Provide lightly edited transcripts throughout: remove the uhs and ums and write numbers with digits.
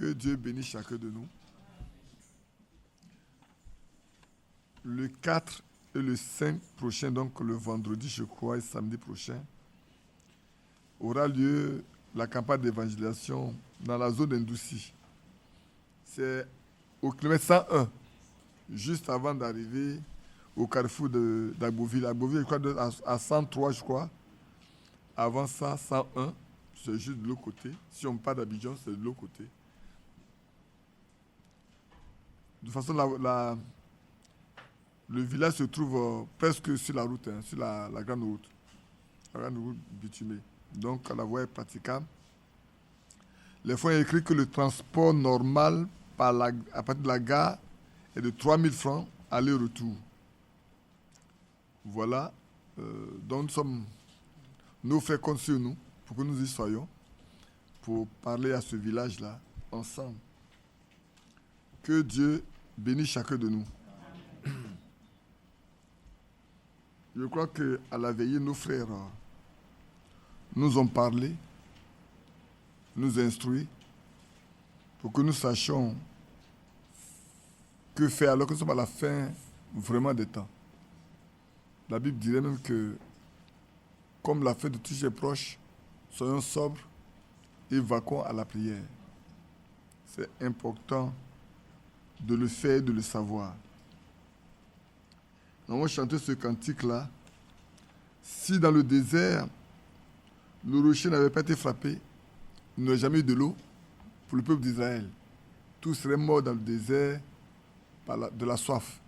Que Dieu bénisse chacun de nous. Le 4 et le 5 prochain, donc le vendredi, je crois, et samedi prochain, aura lieu la campagne d'évangélisation dans la zone d'Indouci. C'est au kilomètre 101, juste avant d'arriver au carrefour d'Agboville. Agboville, je crois, à 103, je crois. Avant ça, 101, c'est juste de l'autre côté. Si on part d'Abidjan, c'est de l'autre côté. De toute façon, le village se trouve presque sur la route, sur la grande route. La grande route bitumée. Donc, la voie est praticable. Les fonds ont écrit que le transport normal à partir de la gare est de 3 000 francs aller-retour. Voilà. Donc, nous faisons compte sur nous pour que nous y soyons, pour parler à ce village-là ensemble. Que Dieu bénisse chacun de nous. Je crois qu'à la veillée, nos frères nous ont parlé, nous instruit, pour que nous sachions que faire alors que nous sommes à la fin vraiment des temps. La Bible dirait même que, comme la fin de tous est proche, soyons sobres et vaquons à la prière. C'est important de le faire et de le savoir. On va chanter ce cantique-là. Si dans le désert, le rocher n'avait pas été frappé, il n'y aurait jamais eu de l'eau pour le peuple d'Israël. Tous seraient morts dans le désert de la soif.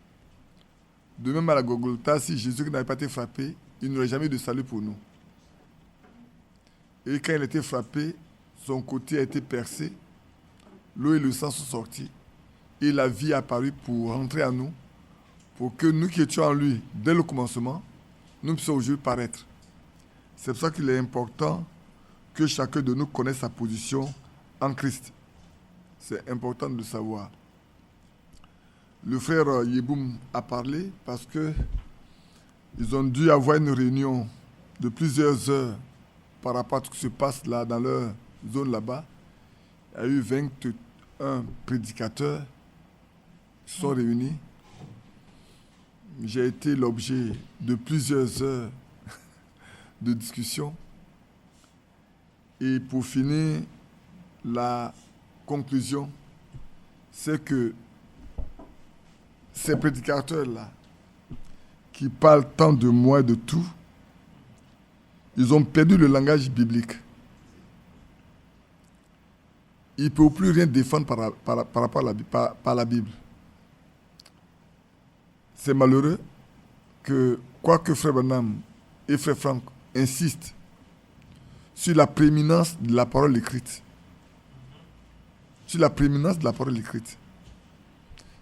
De même à la Golgotha, si Jésus n'avait pas été frappé, il n'y aurait jamais eu de salut pour nous. Et quand il a été frappé, son côté a été percé, l'eau et le sang sont sortis, et la vie est apparue pour rentrer à nous, pour que nous qui étions en lui dès le commencement, nous puissions aujourd'hui paraître. C'est pour ça qu'il est important que chacun de nous connaisse sa position en Christ. C'est important de le savoir. Le frère Yeboum a parlé parce qu'ils ont dû avoir une réunion de plusieurs heures par rapport à ce qui se passe là, dans leur zone là-bas. Il y a eu 21 prédicateurs qui sont réunis. J'ai été l'objet de plusieurs heures de discussion. Et pour finir, la conclusion, c'est que ces prédicateurs-là, qui parlent tant de moi et de tout, ils ont perdu le langage biblique. Ils ne peuvent plus rien défendre par rapport à la Bible. C'est malheureux que, quoique Frère Branham et Frère Franck insistent sur la prééminence de la parole écrite. Sur la prééminence de la parole écrite.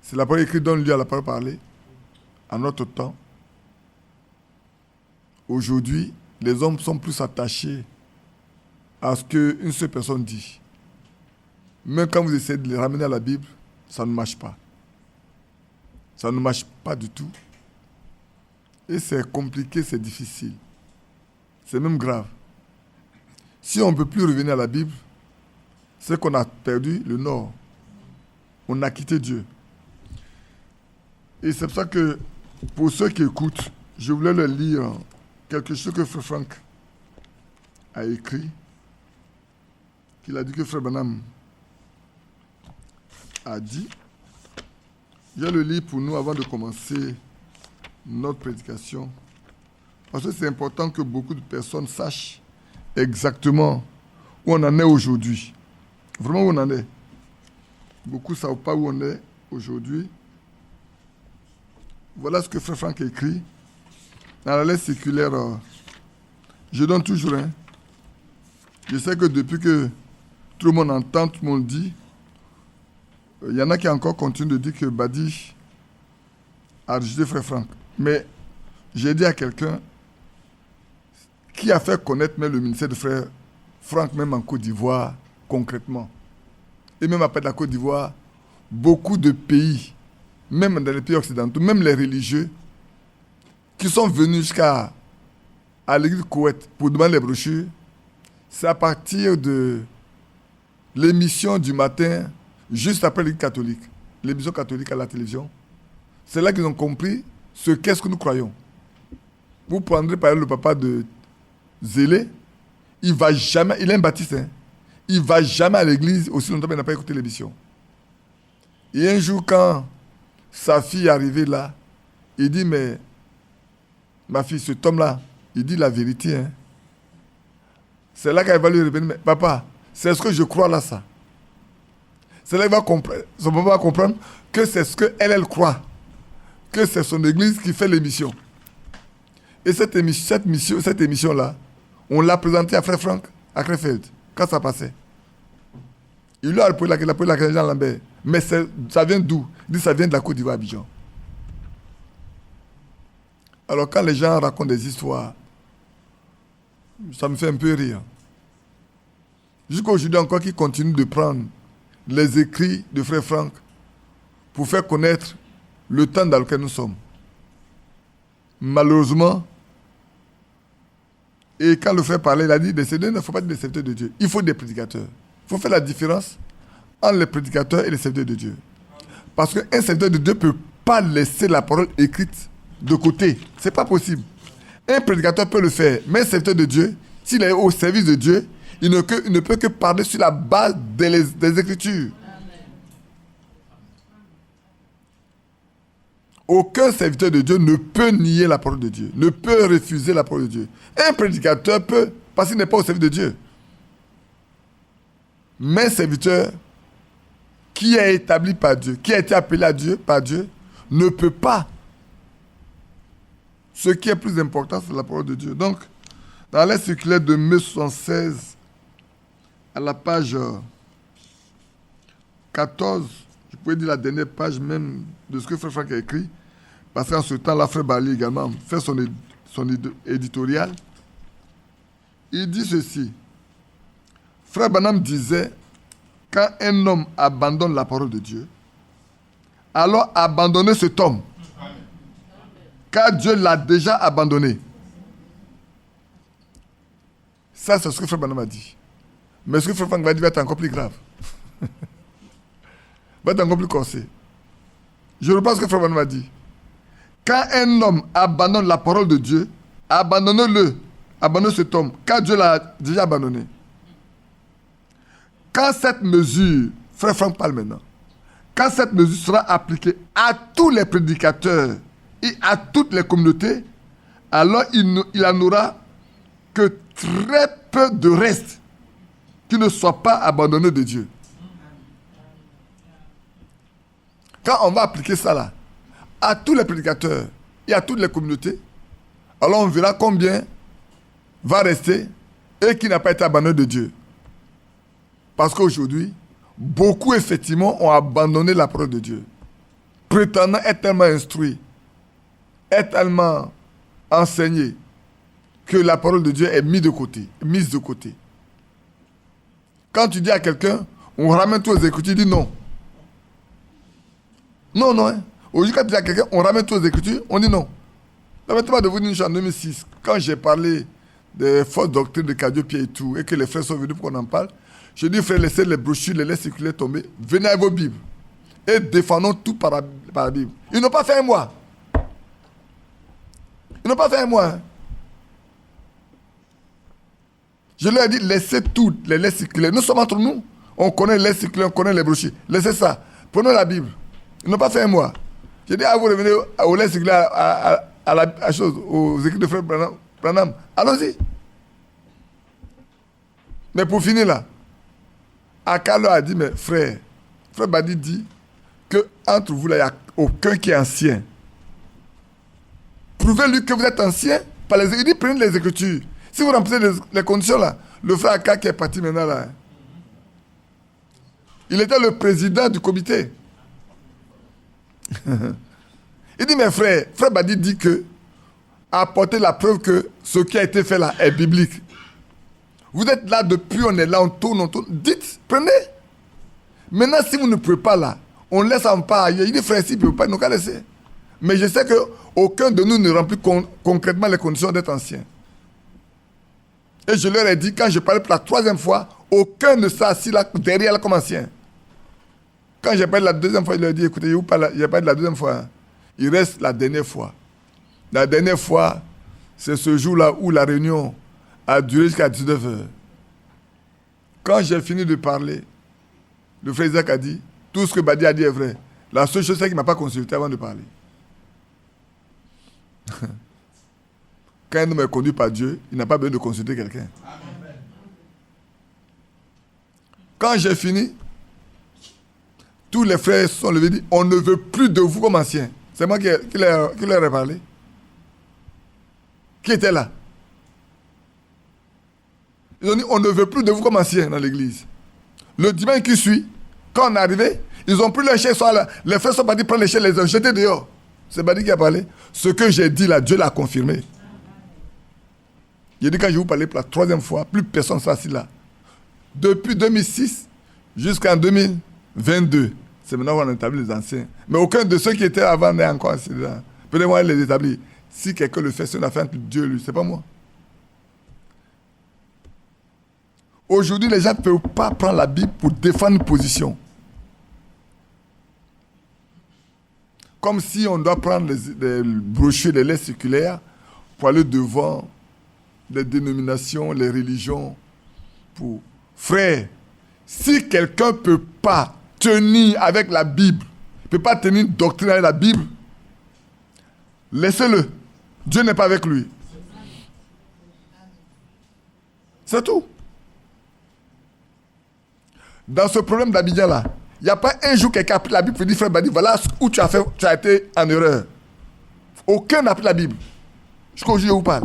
C'est la parole écrite donne lieu à la parole parlée, en notre temps. Aujourd'hui, les hommes sont plus attachés à ce qu'une seule personne dit. Même quand vous essayez de les ramener à la Bible, ça ne marche pas. Ça ne marche pas du tout. Et c'est compliqué, c'est difficile. C'est même grave. Si on ne peut plus revenir à la Bible, c'est qu'on a perdu le nord. On a quitté Dieu. Et c'est pour ça que, pour ceux qui écoutent, je voulais leur lire quelque chose que Frère Franck a écrit, qu'il a dit que Frère Branham a dit. Je vais le lire pour nous avant de commencer notre prédication. Parce que c'est important que beaucoup de personnes sachent exactement où on en est aujourd'hui. Vraiment où on en est. Beaucoup ne savent pas où on est aujourd'hui. Voilà ce que Frère Franck a écrit dans la lettre séculaire. Je donne toujours. Je sais que depuis que tout le monde entend, tout le monde dit, il y en a qui encore continuent de dire que Badi a rejeté Frère Franck. Mais j'ai dit à quelqu'un qui a fait connaître même le ministère de Frère Franck, même en Côte d'Ivoire, concrètement. Et même après la Côte d'Ivoire, beaucoup de pays, même dans les pays occidentaux, même les religieux, qui sont venus jusqu'à l'église Koweït pour demander les brochures, c'est à partir de l'émission du matin juste après l'Église catholique, l'émission catholique à la télévision. C'est là qu'ils ont compris ce qu'est-ce que nous croyons. Vous prendrez par exemple le papa de Zélé, il va jamais, il est un baptiste, hein, il ne va jamais à l'église aussi longtemps qu'il n'a pas écouté l'émission. Et un jour, quand sa fille est arrivée là, il dit, mais ma fille, cet homme-là, il dit la vérité. Hein. C'est là qu'elle va lui répéter, mais papa, c'est ce que je crois là, ça. C'est là qu'il va comprendre, son papa va comprendre que c'est ce qu'elle croit, que c'est son église qui fait l'émission. Et cette émission-là, on l'a présentée à Frère Franck, à Krefeld, quand ça passait. Il lui a posé la question à Jean Lambert. Mais ça vient d'où? Il dit ça vient de la Côte d'Ivoire, Abidjan. Alors quand les gens racontent des histoires, ça me fait un peu rire. Jusqu'à aujourd'hui encore, qu'ils continuent de prendre les écrits de Frère Franck pour faire connaître le temps dans lequel nous sommes. Malheureusement, et quand le frère parlait, il a dit, il ne faut pas dire des serviteurs de Dieu. Il faut des prédicateurs. Il faut faire la différence entre les prédicateurs et les serviteurs de Dieu. Parce qu'un serviteur de Dieu ne peut pas laisser la parole écrite de côté. Ce n'est pas possible. Un prédicateur peut le faire, mais un serviteur de Dieu, s'il est au service de Dieu, il ne peut que parler sur la base des Écritures. Aucun serviteur de Dieu ne peut nier la parole de Dieu, ne peut refuser la parole de Dieu. Un prédicateur peut, parce qu'il n'est pas au service de Dieu. Mais un serviteur qui est établi par Dieu, qui a été appelé à Dieu par Dieu, ne peut pas. Ce qui est plus important, c'est la parole de Dieu. Donc, dans les circulaires de mai 76, à la page 14, je pourrais dire la dernière page même de ce que Frère Franck a écrit, parce qu'en ce temps-là, Frère Bali également fait son éditorial. Il dit ceci. Frère Branham disait, quand un homme abandonne la parole de Dieu, alors abandonnez cet homme. Car Dieu l'a déjà abandonné. Ça, c'est ce que Frère Branham a dit. Mais ce que Frère Franck va dire va être encore plus grave. Va être encore plus corsé. Je reprends ce que Frère Branham a dit. Quand un homme abandonne la parole de Dieu, abandonnez-le. Abandonnez cet homme, car Dieu l'a déjà abandonné. Quand cette mesure, Frère Franck parle maintenant, quand cette mesure sera appliquée à tous les prédicateurs et à toutes les communautés, alors il n'en aura que très peu de reste qui ne soient pas abandonnés de Dieu. Quand on va appliquer ça là, à tous les prédicateurs et à toutes les communautés, alors on verra combien va rester et qui n'a pas été abandonné de Dieu. Parce qu'aujourd'hui, beaucoup effectivement ont abandonné la parole de Dieu, prétendant être tellement instruits, être tellement enseignés, que la parole de Dieu est mise de côté. Quand tu dis à quelqu'un, on ramène tous les Écritures, il dit non. Non. Hein. Aujourd'hui, quand tu dis à quelqu'un, on ramène tous les Écritures, on dit non. Permettez-moi de vous dire une chose en 2006, quand j'ai parlé des fausses doctrines de Cadio-Pierre et tout, et que les frères sont venus pour qu'on en parle, je dis, frère, laissez les brochures, les laissez circuler tomber, venez avec vos Bibles, et défendons tout par la Bible. Ils n'ont pas fait un mois. Hein. Je leur ai dit, laissez tout, les laissez circuler. Nous sommes entre nous. On connaît les circuler, on connaît les brochures. Laissez ça. Prenons la Bible. Ils n'ont pas fait un mois. J'ai dit, vous revenez au laissez circuler aux écrits de Frère Branham. Allons-y. Mais pour finir là, Akalo a dit, mais frère Badi dit que entre vous là, il n'y a aucun qui est ancien. Prouvez-lui que vous êtes ancien. Il dit, prenez les Écritures. Si vous remplissez les conditions là, le frère Aka qui est parti maintenant là, il était le président du comité. Il dit, mes frères, frère Badi dit que apportez la preuve que ce qui a été fait là est biblique. Vous êtes là depuis, on est là, on tourne. Dites, prenez. Maintenant, si vous ne pouvez pas là, on laisse en part ailleurs. Il dit, frère, s'il ne peut pas, nous qu'à laisser. Mais je sais qu'aucun de nous ne remplit concrètement les conditions d'être ancien. Et je leur ai dit, quand je parlais pour la 3e fois, aucun ne s'est assis là derrière là comme ancien. Quand j'ai parlé la deuxième fois, il leur a dit, écoutez, j'ai parlé de la deuxième fois. Hein. Il reste la dernière fois. La dernière fois, c'est ce jour-là où la réunion a duré jusqu'à 19 heures. Quand j'ai fini de parler, le frère Isaac a dit, tout ce que Badi a dit est vrai. La seule chose, c'est qu'il ne m'a pas consulté avant de parler. Quand un homme est conduit par Dieu, il n'a pas besoin de consulter quelqu'un. Quand j'ai fini, tous les frères se sont levés et dit, on ne veut plus de vous comme anciens. C'est moi qui leur ai parlé. Qui était là? Ils ont dit, on ne veut plus de vous comme anciens dans l'église. Le dimanche qui suit, quand on est arrivé, ils ont pris les chaises, les frères sont partis prendre les chaises, les ont jetés dehors. C'est Badi qui a parlé. Ce que j'ai dit là, Dieu l'a confirmé. Il a dit, quand je vous parlais pour la troisième fois, plus personne ne s'assit là. Depuis 2006 jusqu'en 2022, c'est maintenant qu'on a établi les anciens. Mais aucun de ceux qui étaient avant n'est encore assis là. Peut-être moi, les établir. Si quelqu'un le fait, c'est une affaire entre Dieu et lui, c'est pas moi. Aujourd'hui, les gens ne peuvent pas prendre la Bible pour défendre une position. Comme si on doit prendre les brochures, les lettres circulaires pour aller devant les dénominations, les religions. Frère, si quelqu'un ne peut pas tenir avec la Bible, ne peut pas tenir une doctrine avec la Bible, laissez-le. Dieu n'est pas avec lui. C'est tout. Dans ce problème d'Abidjan-là, il n'y a pas un jour quelqu'un a pris la Bible et dit, frère Badi, voilà où tu as été en erreur. Aucun n'a pris la Bible. Jusqu'au jour où je vous parle.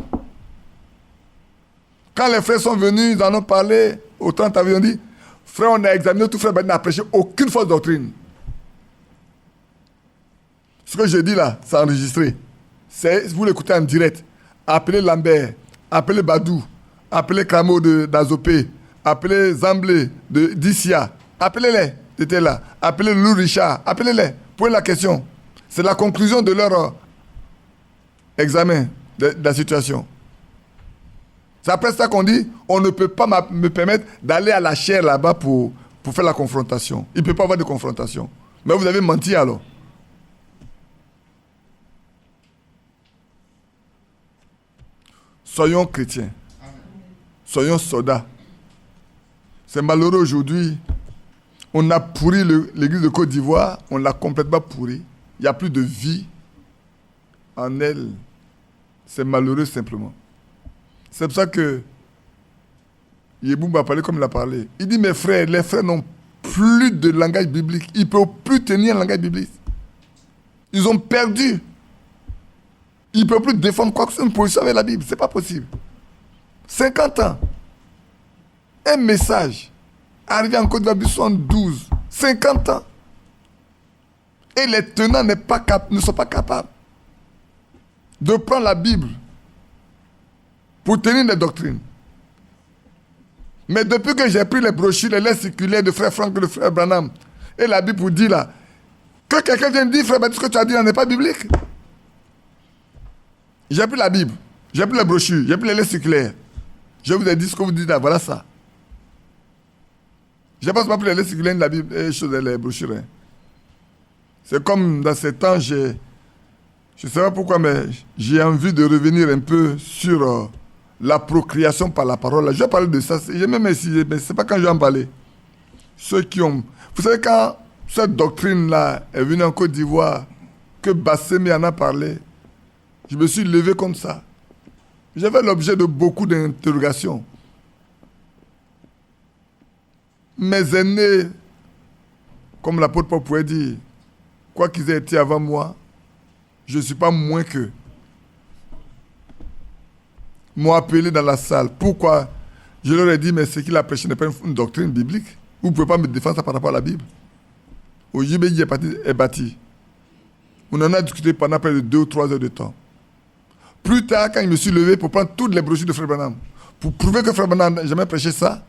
Quand les frères sont venus, ils en ont parlé, au 30 avril, ils ont dit, frère, on a examiné tout, frère Badi n'a prêché aucune fausse doctrine. Ce que je dis là, c'est enregistré. Vous l'écoutez en direct. Appelez Lambert, appelez Badou, appelez Cramo d'Azopé, appelez Zamblé d'Issia, appelez-les, c'était là. Appelez Lou Richard, appelez-les, posez la question. C'est la conclusion de leur examen de la situation. C'est après ça qu'on dit, on ne peut pas me permettre d'aller à la chaire là-bas pour faire la confrontation. Il ne peut pas y avoir de confrontation. Mais vous avez menti alors. Soyons chrétiens. Soyons soldats. C'est malheureux aujourd'hui. On a pourri l'église de Côte d'Ivoire. On l'a complètement pourri. Il n'y a plus de vie en elle. C'est malheureux simplement. C'est pour ça que Yeboum a parlé comme il a parlé. Il dit, mes frères, les frères n'ont plus de langage biblique. Ils ne peuvent plus tenir un langage biblique. Ils ont perdu. Ils ne peuvent plus défendre quoi que ce soit une position avec la Bible. Ce n'est pas possible. 50 ans. Un message. Arrivé en Côte d'Ivoire 72. 50 ans. Et les tenants ne sont pas capables de prendre la Bible pour tenir des doctrines. Mais depuis que j'ai pris les brochures, les lettres circulaires de frère Franck et de frère Branham, et la Bible vous dit là, que quelqu'un vienne dire, frère, ce que tu as dit là n'est pas biblique. J'ai pris la Bible, j'ai pris les brochures, j'ai pris les lettres circulaires. Je vous ai dit ce que vous dites là, voilà ça. Je n'ai pas pris les lettres circulaires de la Bible et les brochures. Hein. C'est comme dans ces temps, je ne sais pas pourquoi, mais j'ai envie de revenir un peu sur la procréation par la parole. Je vais parler de ça. J'ai même essayé, mais ce n'est pas quand je vais en parler. Ceux qui ont... Vous savez, quand cette doctrine-là est venue en Côte d'Ivoire, que Bassemi en a parlé, je me suis levé comme ça. J'avais l'objet de beaucoup d'interrogations. Mes aînés, comme l'apôtre Paul pouvait dire, quoi qu'ils aient été avant moi, je ne suis pas moins qu'eux. M'ont appelé dans la salle. Pourquoi? Je leur ai dit, mais ce qu'il a prêché n'est pas une doctrine biblique. Vous ne pouvez pas me défendre ça par rapport à la Bible. Au JBI est bâti. On en a discuté pendant près de 2 ou 3 heures de temps. Plus tard, quand je me suis levé pour prendre toutes les brochures de Frère Branham, pour prouver que Frère Branham n'a jamais prêché ça,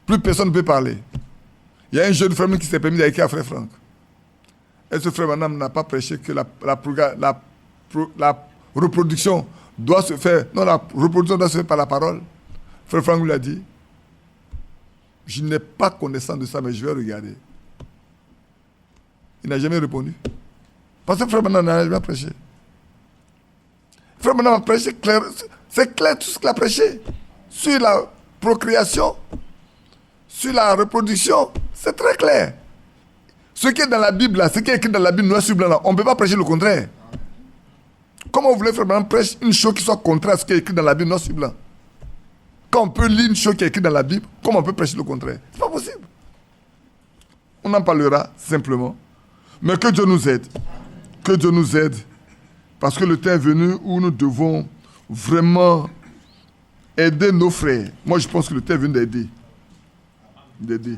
plus personne ne peut parler. Il y a un jeune frère qui s'est permis d'écrire à Frère Franck. Et ce Frère Branham n'a pas prêché que la reproduction doit se faire. Non, la reproduction doit se faire par la parole. Frère Franck lui a dit, je n'ai pas connaissance de ça, mais je vais regarder. Il n'a jamais répondu. Parce que Frère Branham n'a jamais prêché. Frère Branham a prêché clair. C'est clair tout ce qu'il a prêché. Sur la procréation, sur la reproduction, c'est très clair. Ce qui est dans la Bible, là, ce qui est écrit dans la Bible noir sur blanc, là, on ne peut pas prêcher le contraire. Comment vous voulez Frère Branham prêcher une chose qui soit contraire à ce qui est écrit dans la Bible noir sur blanc? Quand on peut lire une chose qui est écrite dans la Bible, comment on peut prêcher le contraire? C'est pas possible. On en parlera simplement. Mais que Dieu nous aide. Que Dieu nous aide. Parce que le temps est venu où nous devons vraiment aider nos frères. Moi, je pense que le temps est venu d'aider. D'aider.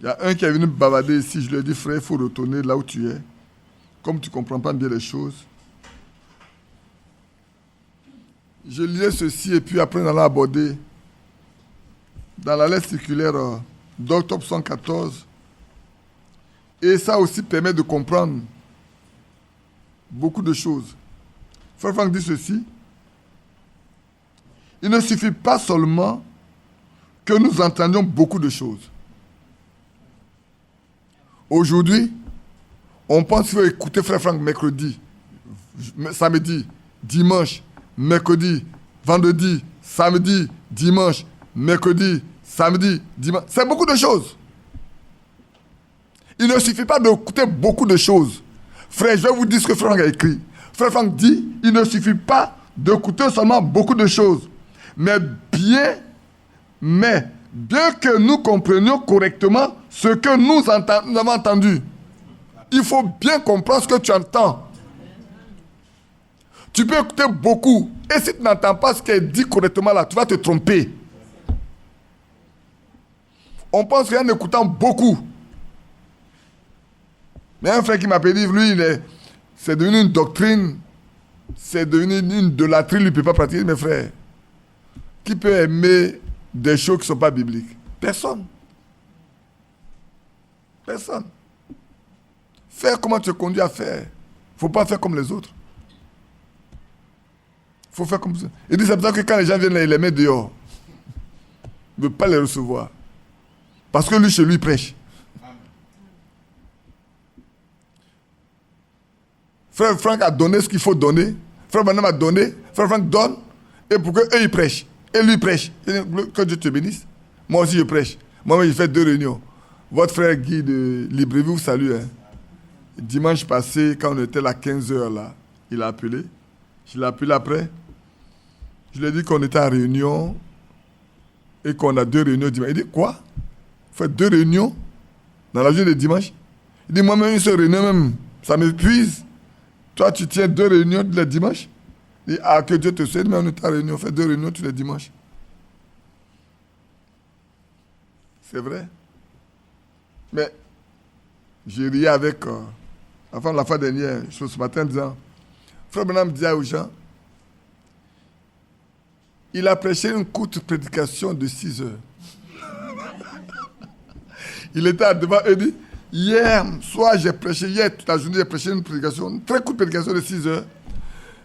Il y a un qui est venu me bavarder ici. Je lui ai dit, frère, il faut retourner là où tu es. Comme tu ne comprends pas bien les choses. Je liais ceci et puis après, on allait aborder dans la lettre circulaire d'octobre 114. Et ça aussi permet de comprendre beaucoup de choses. Frère Franck dit ceci. Il ne suffit pas seulement que nous entendions beaucoup de choses. Aujourd'hui, on pense qu'il faut écouter Frère Franck mercredi, samedi, dimanche, mercredi, vendredi, samedi, dimanche, mercredi, samedi, dimanche. C'est beaucoup de choses. Il ne suffit pas d'écouter beaucoup de choses. Frère, je vais vous dire ce que Frère Franck a écrit. Frère Franck dit, il ne suffit pas d'écouter seulement beaucoup de choses. Mais bien que nous comprenions correctement ce que nous avons entendu, il faut bien comprendre ce que tu entends. Tu peux écouter beaucoup. Et si tu n'entends pas ce qui est dit correctement là, tu vas te tromper. On pense qu'en écoutant beaucoup. Mais un frère qui m'a dit, lui, c'est devenu une doctrine, c'est devenu une idolâtrie, lui ne peut pas pratiquer. Mes frères, qui peut aimer des choses qui ne sont pas bibliques? Personne. Personne. Faire comment tu es conduit à faire. Il ne faut pas faire comme les autres. Il faut faire comme ça. Il dit, c'est pour ça que quand les gens viennent là, il les met dehors. Il ne veut pas les recevoir. Parce que lui, chez lui, il prêche. Frère Franck a donné ce qu'il faut donner. Frère Branham a donné. Frère Franck donne. Et pour qu'eux, ils prêchent. Et lui, il prêche. Que Dieu te bénisse. Moi aussi, je prêche. Moi-même, j'ai fait 2 réunions. Votre frère Guy de Libreville vous salue. Hein. Dimanche passé, quand on était à 15h, là, il a appelé. Je l'ai appelé après. Je lui ai dit qu'on était en réunion et qu'on a 2 réunions dimanche. Il dit, quoi? Vous faites 2 réunions dans la journée de dimanche? Il dit, moi-même, une seule réunion, même, ça m'épuise. Toi, tu tiens 2 réunions tous les dimanches? Il dit, ah, que Dieu te souhaite, mais on est en réunion, on fait 2 réunions tous les dimanches. C'est vrai. Mais j'ai riais avec la fois dernière, ce matin, en disant, Frère Branham disait aux gens, il a prêché une courte prédication de 6 heures. Il était devant eux et dit, hier soir, toute la journée, j'ai prêché une prédication, une très courte prédication de 6 heures.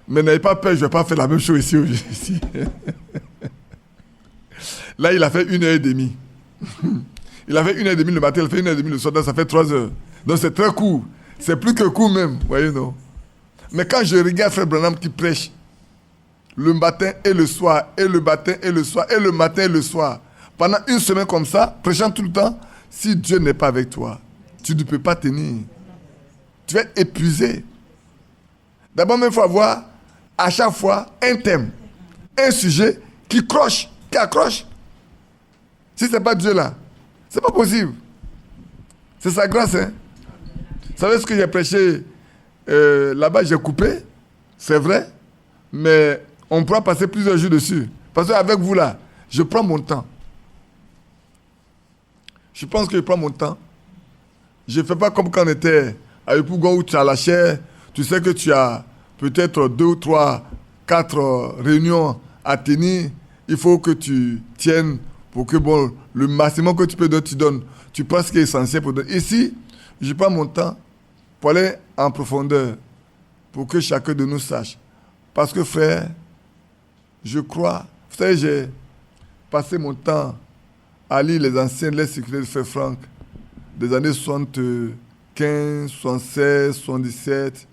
Mais n'ayez pas peur, je ne vais pas faire la même chose ici. Là, il a fait 1h30. Il a fait 1h30 le matin, il a fait 1h30 le soir, donc ça fait 3 heures. Donc c'est très court. C'est plus que court même, voyez, non? Mais quand je regarde Frère Branham qui prêche, le matin et le soir, et le matin et le soir, et le matin et le soir, pendant une semaine comme ça, prêchant tout le temps, si Dieu n'est pas avec toi, tu ne peux pas tenir. Tu vas être épuisé. D'abord, il faut avoir à chaque fois un thème, un sujet qui croche, qui accroche. Si ce n'est pas Dieu là, ce n'est pas possible. C'est sa grâce. Hein? Vous savez ce que j'ai prêché là-bas, j'ai coupé, c'est vrai, mais on pourra passer plusieurs jours dessus. Parce qu'avec vous là, je prends mon temps. Je pense que je prends mon temps. Je ne fais pas comme quand on était à Yopougon où tu as la chair. Tu sais que tu as peut-être 2 ou 3, 4 réunions à tenir. Il faut que tu tiennes pour que le maximum que tu peux donner, tu donnes. Tu prends ce qui est essentiel pour donner. Ici, je prends mon temps pour aller en profondeur, pour que chacun de nous sache. Parce que frère, je crois, vous savez, j'ai passé mon temps à lire les anciennes lettres circulaires de Frère Franck des années 75, 76, 77.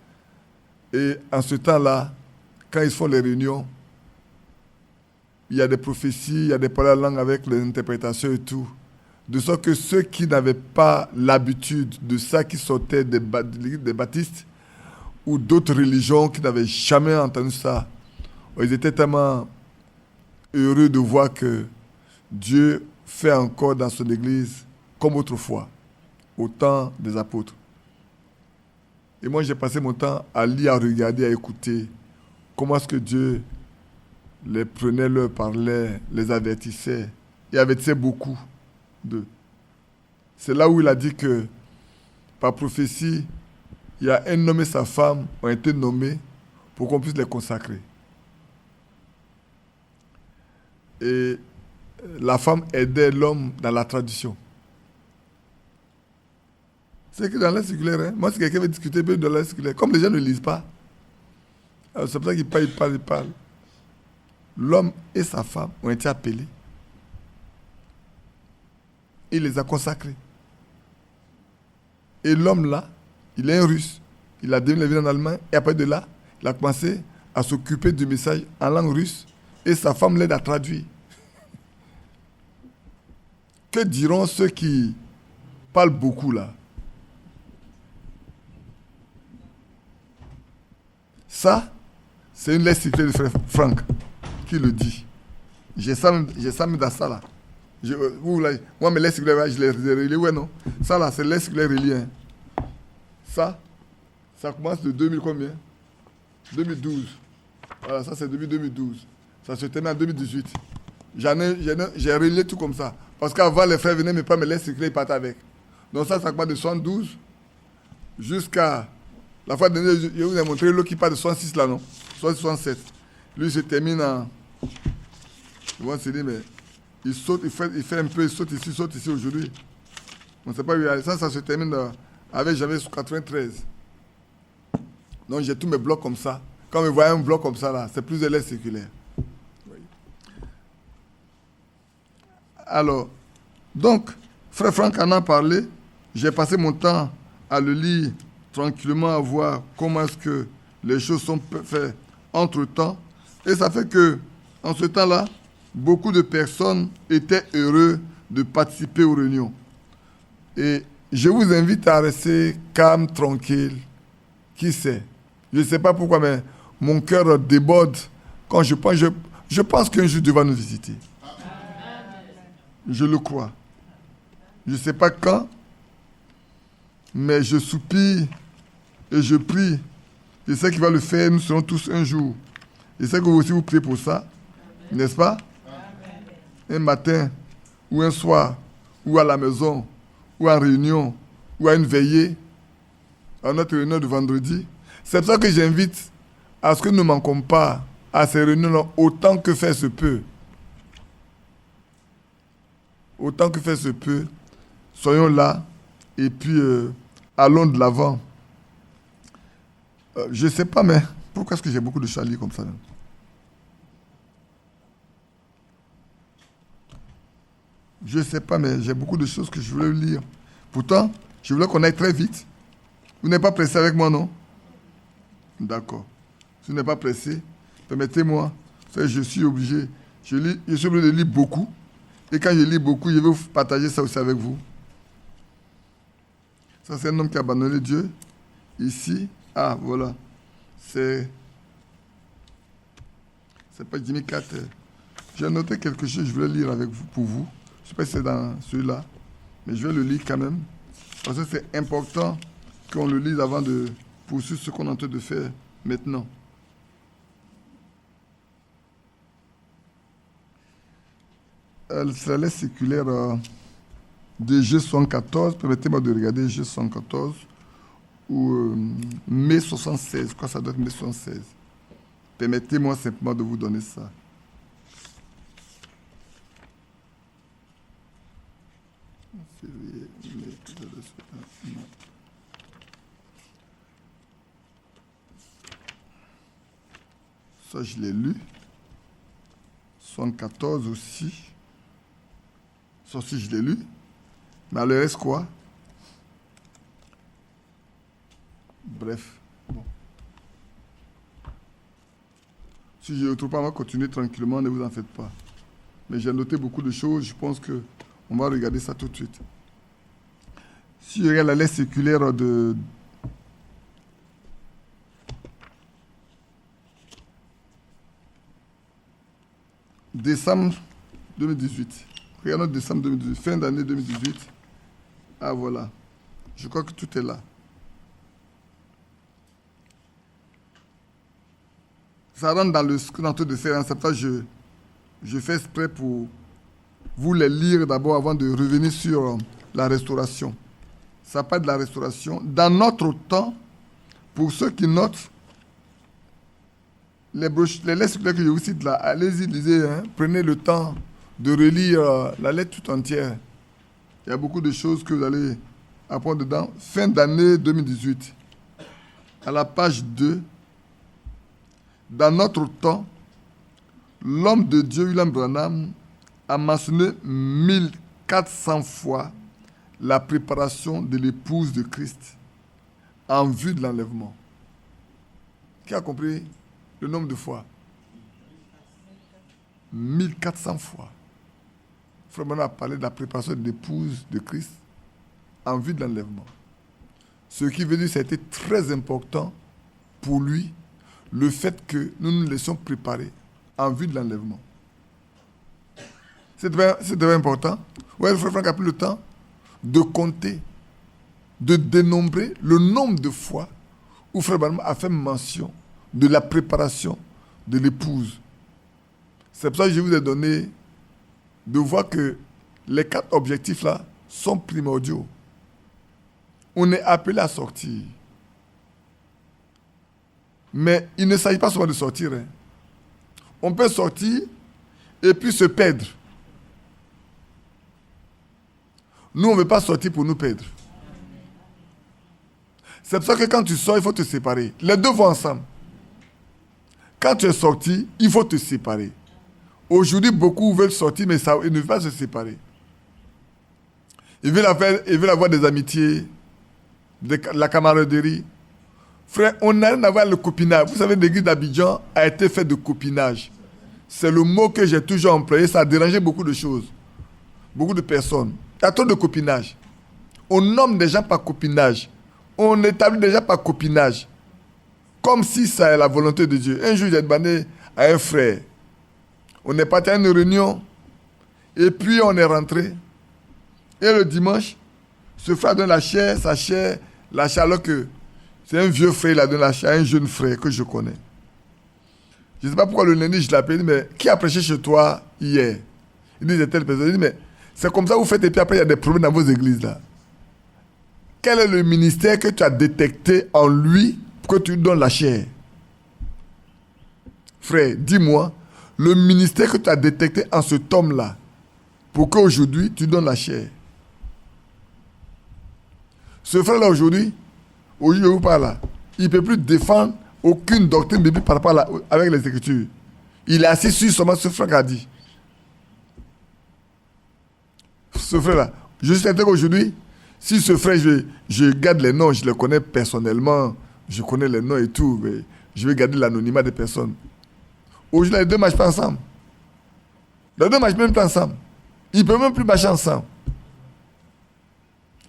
Et en ce temps-là, quand ils font les réunions, il y a des prophéties, il y a des paroles en langue avec les interprétations et tout. De sorte que ceux qui n'avaient pas l'habitude de ça, qui sortaient des baptistes ou d'autres religions, qui n'avaient jamais entendu ça, ils étaient tellement heureux de voir que Dieu fait encore dans son église comme autrefois, au temps des apôtres. Et moi, j'ai passé mon temps à lire, à regarder, à écouter comment est-ce que Dieu les prenait, leur parlait, les avertissait, et avertissait beaucoup d'eux. C'est là où il a dit que, par prophétie, il y a un homme et sa femme ont été nommés pour qu'on puisse les consacrer. Et la femme aidait l'homme dans la tradition. C'est que dans l'air circulaire, hein? Moi, si quelqu'un veut discuter, il peut dans l'air circulaire. Comme les gens ne lisent pas, alors c'est pour ça qu'ils parlent. L'homme et sa femme ont été appelés. Il les a consacrés. Et l'homme là, il est un russe. Il a donné la vie en allemand. Et après de là, il a commencé à s'occuper du message en langue russe. Et sa femme l'aide à traduire. Que diront ceux qui parlent beaucoup là? Ça, c'est une lettre citée de frère Franck qui le dit. J'ai ça mis dans ça là. Moi, mes lettres circulaires, je les relis, ouais, non? Ça là, c'est les lettres circulaires reliées. Hein. Ça commence de 2000 combien? 2012. Voilà, ça c'est depuis 2012. Ça se termine en 2018. J'ai relié tout comme ça. Parce qu'avant, les frères venaient, mais pas mes lettres circulaires, ils partaient avec. Donc ça commence de 72 jusqu'à... La fois dernière, je vous ai montré l'autre qui part de 66 là, non? 67. Lui, se termine en... On se dit, mais il saute, il fait un peu, il saute ici aujourd'hui. On ne sait pas où il est. Ça se termine avec j'avais 93. Donc j'ai tous mes blocs comme ça. Quand vous voyez un bloc comme ça là, c'est plus de l'air circulaire. Oui. Alors, donc, frère Franck en a parlé. J'ai passé mon temps à le lire tranquillement, à voir comment est-ce que les choses sont faites entre-temps. Et ça fait que, en ce temps-là, beaucoup de personnes étaient heureux de participer aux réunions. Et je vous invite à rester calme, tranquille. Qui sait? Je ne sais pas pourquoi, mais mon cœur déborde quand je pense. Je pense qu'un jour Dieu va nous visiter. Je le crois. Je ne sais pas quand, mais je soupire et je prie. Je sais qu'il va le faire, nous serons tous un jour. Je sais que vous aussi vous priez pour ça, n'est-ce pas? Un matin, ou un soir, ou à la maison, ou en réunion, ou à une veillée, à notre réunion de vendredi. C'est pour ça que j'invite à ce que nous ne manquons pas à ces réunions-là autant que faire se peut. Autant que faire se peut, soyons là et puis allons de l'avant. Je ne sais pas, mais pourquoi est-ce que j'ai beaucoup de chalis comme ça? Je ne sais pas, mais j'ai beaucoup de choses que je voulais lire. Pourtant, je voulais qu'on aille très vite. Vous n'êtes pas pressé avec moi, non? D'accord. Si vous n'êtes pas pressé, permettez-moi. Je suis obligé. Je suis obligé de lire beaucoup. Et quand je lis beaucoup, je vais vous partager ça aussi avec vous. Ça, c'est un homme qui a abandonné Dieu. Ici. Ah, voilà. C'est pas Jimmy Carter. J'ai noté quelque chose que je voulais lire avec vous, pour vous. Je ne sais pas si c'est dans celui-là, mais je vais le lire quand même. Parce que c'est important qu'on le lise avant de poursuivre ce qu'on est en train de faire maintenant. C'est la lettre circulaire de G74. Permettez-moi de regarder G74 ou mai 76. Je crois que ça doit être mai 76. Permettez-moi simplement de vous donner ça. Ça, je l'ai lu. 74 aussi. Ça aussi, je l'ai lu. Mais alors, reste quoi? Bref, bon. Si je ne retrouve pas, on va continuer tranquillement, ne vous en faites pas. Mais j'ai noté beaucoup de choses, je pense qu'on va regarder ça tout de suite. Si je regarde la lettre circulaire de décembre 2018. Regardons décembre 2018, fin d'année 2018. Ah voilà, je crois que tout est là. Ça rentre dans le scripture de séance. C'est pour ça que je fais exprès pour vous les lire d'abord avant de revenir sur la restauration. Ça parle de la restauration. Dans notre temps, pour ceux qui notent, les lettres que je vous cite là, allez-y, lisez, hein, prenez le temps de relire la lettre tout entière. Il y a beaucoup de choses que vous allez apprendre dedans. Fin d'année 2018, à la page 2, dans notre temps, l'homme de Dieu, William Branham, a mentionné 1400 fois la préparation de l'épouse de Christ en vue de l'enlèvement. Qui a compris le nombre de fois? 1400 fois. Frère Branham a parlé de la préparation de l'épouse de Christ en vue de l'enlèvement. Ce qui veut dire que ça a été très important pour lui, le fait que nous nous laissions préparer en vue de l'enlèvement. C'est très important. Oui, le frère Franck a pris le temps de compter, de dénombrer le nombre de fois où frère Branham a fait mention de la préparation de l'épouse. C'est pour ça que je vous ai donné de voir que les 4 objectifs là sont primordiaux. On est appelé à sortir. Mais il ne s'agit pas seulement de sortir. Hein. On peut sortir et puis se perdre. Nous, on ne veut pas sortir pour nous perdre. C'est pour ça que quand tu sors, il faut te séparer. Les deux vont ensemble. Quand tu es sorti, il faut te séparer. Aujourd'hui, beaucoup veulent sortir, mais ils ne veulent pas se séparer. Ils veulent avoir des amitiés, de la camaraderie. Frère, on n'a rien à voir avec le copinage. Vous savez, l'église d'Abidjan a été faite de copinage. C'est le mot que j'ai toujours employé. Ça a dérangé beaucoup de choses. Beaucoup de personnes. Il y a trop de copinage. On nomme des gens par copinage. On établit des gens par copinage. Comme si ça est la volonté de Dieu. Un jour, j'ai demandé à un frère. On est parti à une réunion. Et puis, on est rentré. Et le dimanche, ce frère donne la chair alors que c'est un vieux frère, il a donné la chair à un jeune frère que je connais. Je ne sais pas pourquoi le lundi, je l'appelle, il dit, mais qui a prêché chez toi hier? Il dit, c'est telle personne. Il dit, mais c'est comme ça que vous faites, et puis après, il y a des problèmes dans vos églises là. Quel est le ministère que tu as détecté en lui pour que tu lui donnes la chair? Frère, dis-moi, le ministère que tu as détecté en cet homme-là, pour qu'aujourd'hui, tu donnes la chair. Ce frère-là, aujourd'hui, je vous parle là, il ne peut plus défendre aucune doctrine biblique par rapport avec les Écritures. Il est assis sur seulement ce frère qui a dit. Ce frère-là, je suis certain qu'aujourd'hui, si ce frère, je garde les noms, je les connais personnellement, je connais les noms et tout, mais je vais garder l'anonymat des personnes. Aujourd'hui, les deux ne marchent pas ensemble. Les deux ne marchent même pas ensemble. Ils ne peuvent même plus marcher ensemble.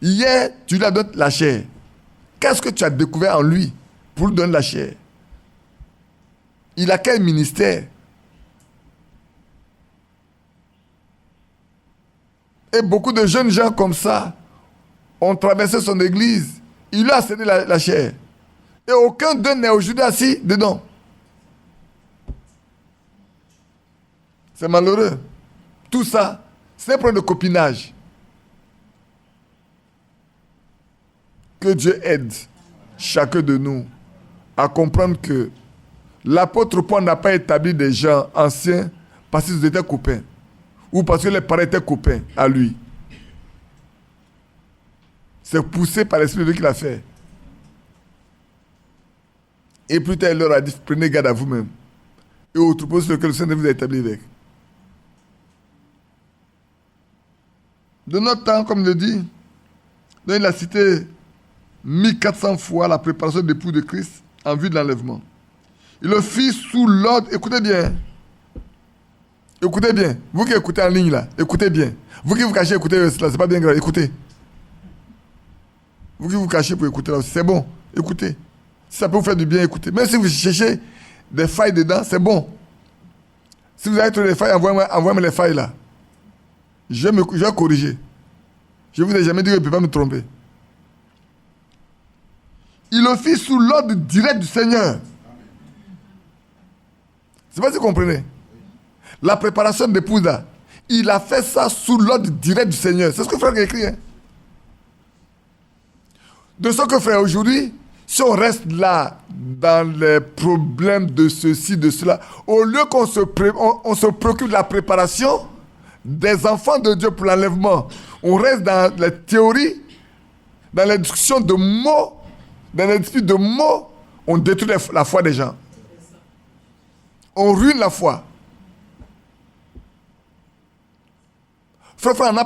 Hier, tu lui as donné la chair. Qu'est-ce que tu as découvert en lui pour lui donner la chair? Il a quel ministère? Et beaucoup de jeunes gens comme ça ont traversé son église. Il lui a cédé la chair. Et aucun d'eux n'est aujourd'hui assis dedans. C'est malheureux. Tout ça, c'est un problème de copinage. Que Dieu aide chacun de nous à comprendre que l'apôtre Paul n'a pas établi des gens anciens parce qu'ils étaient copains ou parce que les parents étaient copains à lui. C'est poussé par l'Esprit de Dieu qu'il a fait. Et plus tard, il leur a dit, prenez garde à vous-même. Et au troupeau sur lequel le Seigneur vous a établi avec. De notre temps, comme il le dit, il a cité 1400 fois la préparation de l'époux de Christ en vue de l'enlèvement. Il le fit sous l'ordre, écoutez bien. Écoutez bien. Vous qui écoutez en ligne là, écoutez bien. Vous qui vous cachez, écoutez là, c'est pas bien grave, écoutez. Vous qui vous cachez pour écouter là aussi, c'est bon, écoutez. Si ça peut vous faire du bien, écoutez. Même si vous cherchez des failles dedans, c'est bon. Si vous avez trouvé des failles, envoyez-moi les failles là. Je vais corriger. Je ne vous ai jamais dit que je ne peux pas me tromper. Il le fit sous l'ordre direct du Seigneur. Je ne sais pas si vous comprenez. La préparation de l'épouse là, il a fait ça sous l'ordre direct du Seigneur. C'est ce que frère a écrit. Hein? De ce que frère, aujourd'hui, si on reste là dans les problèmes de ceci, de cela, au lieu qu'on se préoccupe de la préparation des enfants de Dieu pour l'enlèvement, on reste dans les théories, dans les discussions de mots, dans les disputes de mots, on détruit la foi des gens. On ruine la foi. Frère Branham en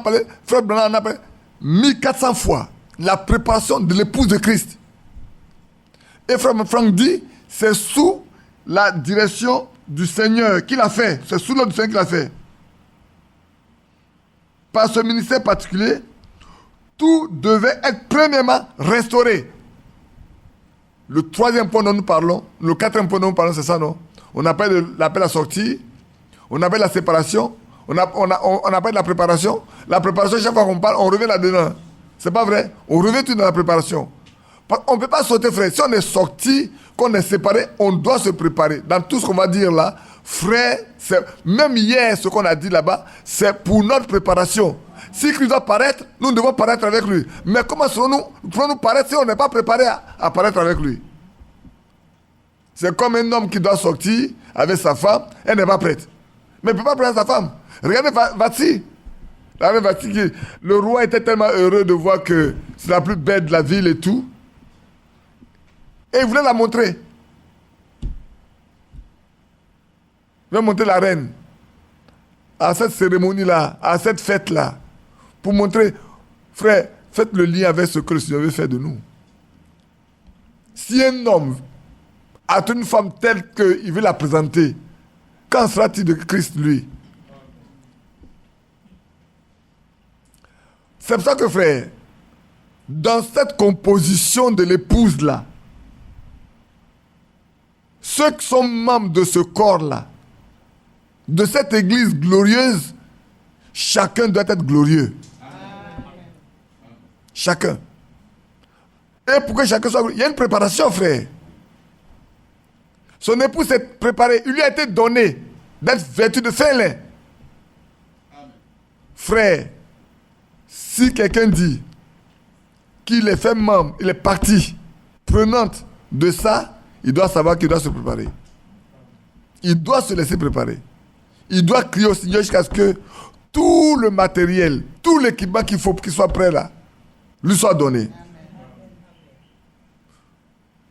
a parlé 1400 fois la préparation de l'épouse de Christ. Et Frère Franck dit, c'est sous la direction du Seigneur qu'il a fait. C'est sous l'ordre du Seigneur qu'il a fait. Par ce ministère particulier, tout devait être premièrement restauré. Le troisième point dont nous parlons, le quatrième point dont nous parlons, c'est ça, non? On appelle la sortie, on appelle la séparation, on appelle la préparation. La préparation, chaque fois qu'on parle, on revient là-dedans. C'est pas vrai? On revient tout dans la préparation. On ne peut pas sauter, frère. Si on est sorti, qu'on est séparé, on doit se préparer. Dans tout ce qu'on va dire là, frère, même hier, ce qu'on a dit là-bas, c'est pour notre préparation. Si Christ doit paraître, nous devons paraître avec lui. Mais comment pouvons-nous paraître si on n'est pas préparé à paraître avec lui? C'est comme un homme qui doit sortir avec sa femme, elle n'est pas prête. Mais il ne peut pas prendre sa femme. Regardez Vati. Le roi était tellement heureux de voir que c'est la plus belle de la ville et tout. Et il voulait la montrer. Il voulait montrer la reine à cette cérémonie-là, à cette fête-là, pour montrer, frère, faites le lien avec ce que le Seigneur veut faire de nous. Si un homme a une femme telle qu'il veut la présenter, qu'en sera-t-il de Christ, lui? C'est pour ça que, frère, dans cette composition de l'épouse-là, ceux qui sont membres de ce corps-là, de cette église glorieuse, chacun doit être glorieux. Chacun. Et pour que chacun soit glorieux, il y a une préparation, frère. Son époux s'est préparé, il lui a été donné d'être vêtu de fin lin. Frère, si quelqu'un dit qu'il est fait membre, il est partie prenante de ça, il doit savoir qu'il doit se préparer. Il doit se laisser préparer. Il doit crier au Seigneur jusqu'à ce que tout le matériel, tout l'équipement qu'il faut pour qu'il soit prêt là, lui soit donné.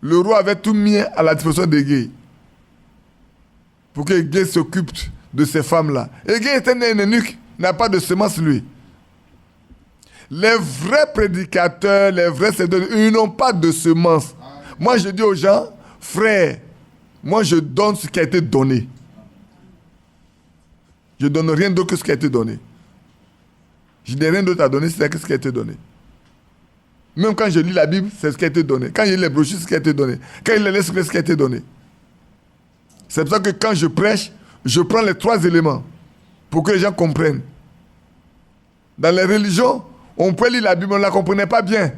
Le roi avait tout mis à la disposition d'Égée pour que Égée s'occupe de ces femmes-là. Égée était un eunuque, n'a pas de semence lui. Les vrais prédicateurs, les vrais séducteurs, ils n'ont pas de semence. Moi, je dis aux gens, frère, moi, je donne ce qui a été donné. Je ne donne rien d'autre que ce qui a été donné. Je n'ai rien d'autre à donner, c'est ce qui a été donné. Même quand je lis la Bible, c'est ce qui a été donné. Quand je lis les brochures, c'est ce qui a été donné. Quand je les laisse, c'est ce qui a été donné. C'est pour ça que quand je prêche, je prends les 3 éléments pour que les gens comprennent. Dans les religions, on peut lire la Bible, on ne la comprenait pas bien.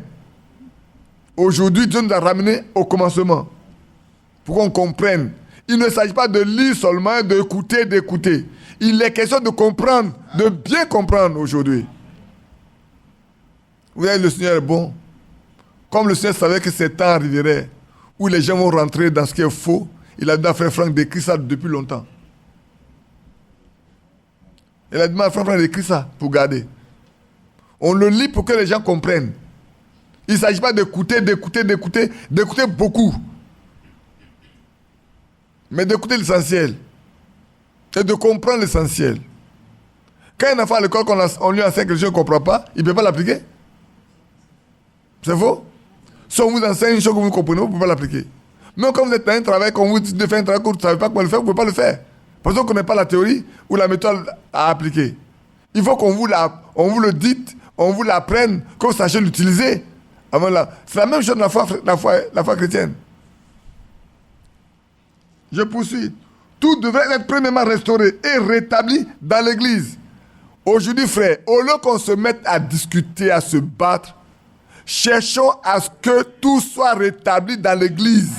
Aujourd'hui, Dieu nous a ramenés au commencement. Pour qu'on comprenne. Il ne s'agit pas de lire seulement, d'écouter. Il est question de comprendre, de bien comprendre aujourd'hui. Vous voyez, le Seigneur est bon. Comme le Seigneur savait que ces temps arriveraient, où les gens vont rentrer dans ce qui est faux, il a dit à Frère Franck d'écrire ça depuis longtemps. Il a dit à Frère Franck d'écrire ça pour garder. On le lit pour que les gens comprennent. Il ne s'agit pas d'écouter beaucoup. Mais d'écouter l'essentiel. Et de comprendre l'essentiel. Quand un enfant à l'école, on lui enseigne quelque chose qu'il ne comprend pas, il ne peut pas l'appliquer. C'est faux? Si on vous enseigne une chose que vous comprenez, vous ne pouvez pas l'appliquer. Même quand vous êtes dans un travail, quand vous dites de faire un travail que vous ne savez pas comment le faire, vous ne pouvez pas le faire. Parce qu'on ne connaît pas la théorie ou la méthode à appliquer. Il faut qu'on vous le dite, on vous l'apprenne, que vous sachiez l'utiliser. C'est la même chose dans la foi chrétienne. Je poursuis. Tout devrait être premièrement restauré et rétabli dans l'église. Aujourd'hui, frère, au lieu qu'on se mette à discuter, à se battre, cherchons à ce que tout soit rétabli dans l'église.